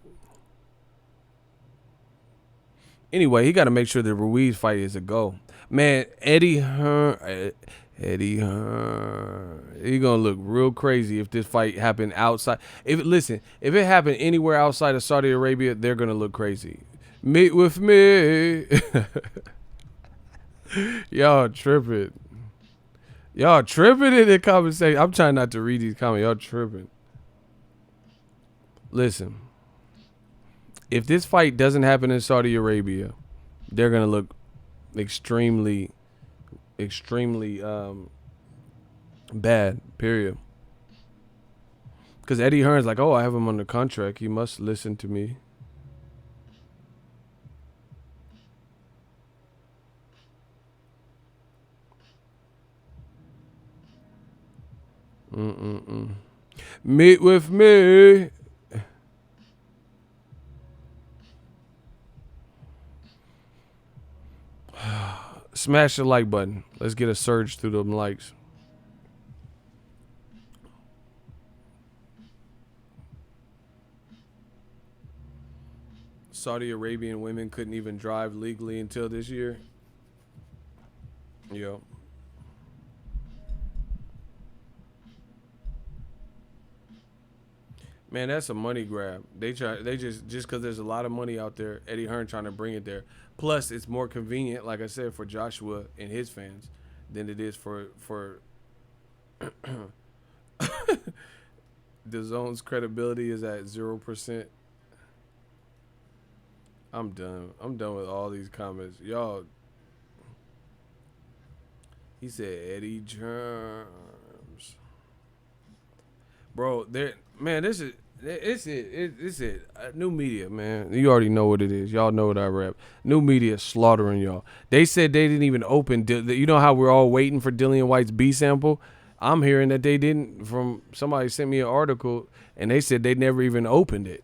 Anyway, he got to make sure the Ruiz fight is a go. Man, Eddie Hearn, he gonna look real crazy if this fight happened outside. If it happened anywhere outside of Saudi Arabia, they're gonna look crazy. Meet with me. Y'all tripping. Y'all tripping in the conversation. I'm trying not to read these comments. Y'all tripping. Listen, if this fight doesn't happen in Saudi Arabia, they're gonna look extremely bad. Period. Because Eddie Hearn's like, oh, I have him under contract. He must listen to me. Meet with me. Smash the like button. Let's get a surge through them likes. Saudi Arabian women couldn't even drive legally until this year. Yo. Man, that's a money grab. They just because there's a lot of money out there, Eddie Hearn trying to bring it there. Plus, it's more convenient, like I said, for Joshua and his fans than it is for the zone's credibility is at 0%. I'm done. I'm done with all these comments. Y'all, he said Eddie Germs. Bro, man, it's it. New media, man. You already know what it is. Y'all know what I rap. New media slaughtering y'all. They said they didn't even open. You know how we're all waiting for Dillian White's B sample? I'm hearing that they didn't. From somebody sent me an article, and they said they never even opened it.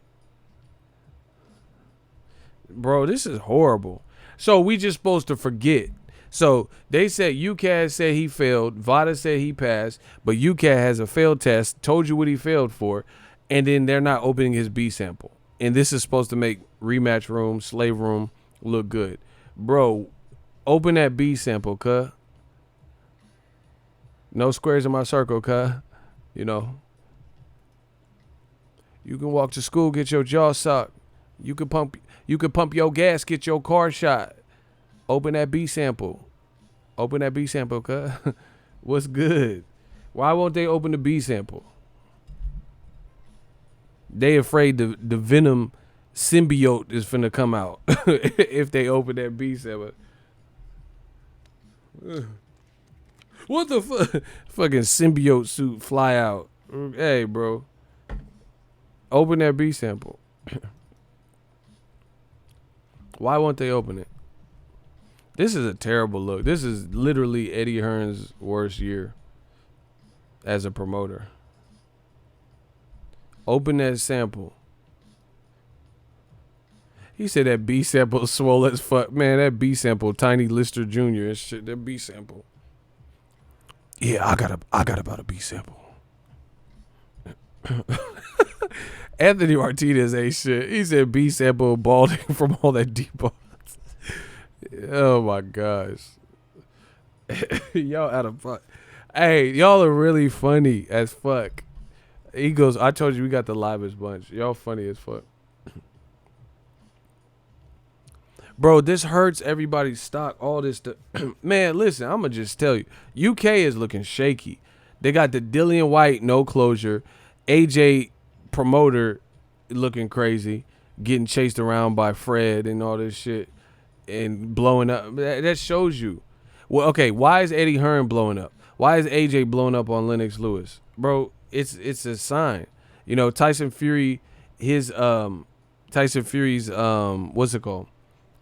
Bro, this is horrible. So we just supposed to forget. So they said UCAS said he failed. Vada said he passed. But UCAS has a failed test. Told you what he failed for. And then they're not opening his B sample. And this is supposed to make Rematch Room, Slave Room look good. Bro, open that B sample, cuh. No squares in my circle, cuh. You know. You can walk to school, get your jaw sucked. You could pump your gas, get your car shot. Open that B sample. Open that B sample, cuh. What's good? Why won't they open the B sample? They afraid the Venom symbiote is finna come out if they open that B sample. What the fuck? Fucking symbiote suit fly out. Hey, bro. Open that B sample. Why won't they open it? This is a terrible look. This is literally Eddie Hearn's worst year as a promoter. Open that sample. He said that B sample swole as fuck. Man, that B sample, Tiny Lister Jr. and shit. That B sample. Yeah, I got about a B sample. Anthony Martinez ain't shit. He said B sample balding from all that debug. Oh my gosh. Y'all out of fuck. Hey, y'all are really funny as fuck. He goes, I told you we got the livest bunch. Y'all funny as fuck. Bro, this hurts everybody's stock. All this stuff. Man, listen, I'm going to just tell you. UK is looking shaky. They got the Dillian White, no closure. AJ promoter looking crazy. Getting chased around by Fred and all this shit. And blowing up. That shows you. Well, okay, why is Eddie Hearn blowing up? Why is AJ blowing up on Lennox Lewis? Bro, it's a sign. You know, Tyson Fury's what's it called?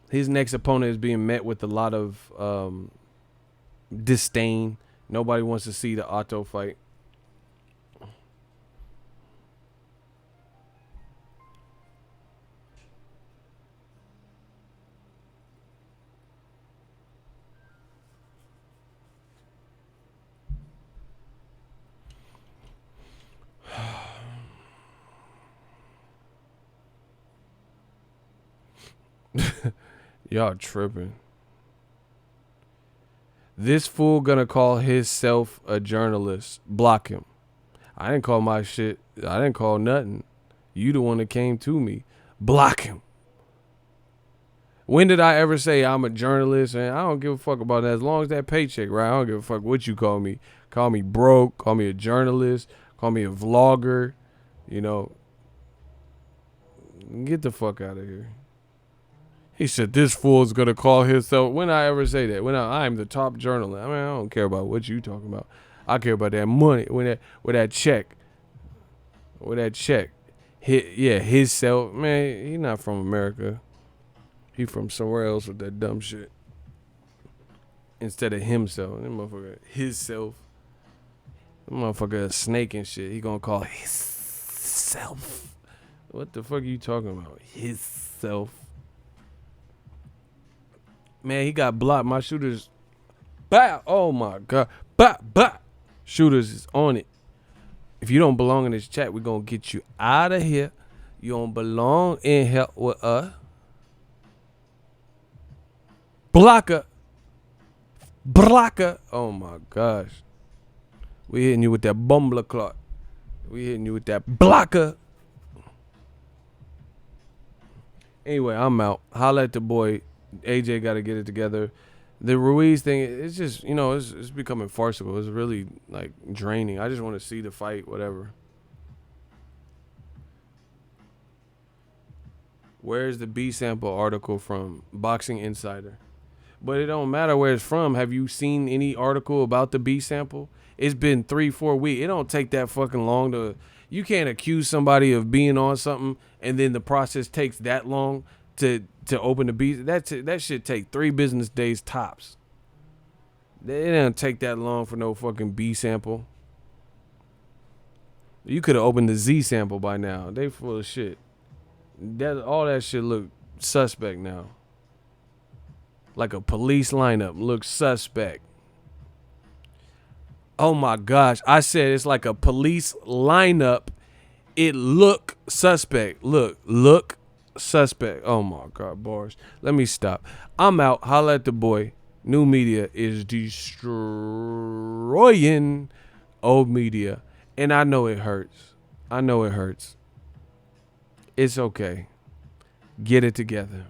His next opponent is being met with a lot of disdain. Nobody wants to see the Otto fight. Y'all tripping. This fool gonna call himself a journalist. Block him. I didn't call my shit. I didn't call nothing. You the one that came to me. Block him. When did I ever say I'm a journalist? And I don't give a fuck about that. As long as that paycheck, right? I don't give a fuck what you call me. Call me broke. Call me a journalist. Call me a vlogger. You know. Get the fuck out of here. He said this fool's gonna call himself. When I ever say that? When I'm the top journalist. I mean, I don't care about what you talking about. I care about that money. With that check. With that check. His self. Man, he not from America. He from somewhere else with that dumb shit. Instead of himself. That motherfucker, his self. That motherfucker a snake and shit. He gonna call his self. What the fuck are you talking about? His self. Man, he got blocked. My shooters. Bah! Oh my God. Bah! Bah! Shooters is on it. If you don't belong in this chat, we're gonna get you out of here. You don't belong in here with us. Blocker. Blocker. Oh my gosh. We hitting you with that bumbler clock. We hitting you with that blocker. Anyway, I'm out. Holla at the boy. AJ got to get it together. The Ruiz thing, it's just, it's becoming farcical. It's really, like, draining. I just want to see the fight, whatever. Where's the B sample article from? Boxing Insider. But it don't matter where it's from. Have you seen any article about the B sample? It's been 3-4 weeks. It don't take that fucking long to... You can't accuse somebody of being on something and then the process takes that long to open the B. That shit take 3 business days tops. It don't take that long for no fucking B sample. You could have opened the Z sample by now. They full of shit. All that shit look suspect now. Like a police lineup looks suspect. Oh my gosh. I said it's like a police lineup. It look suspect. Look suspect. Oh my God, bars. Let me stop. I'm out. Holla at the boy. New media is destroying old media. And I know it hurts. It's okay. Get it together.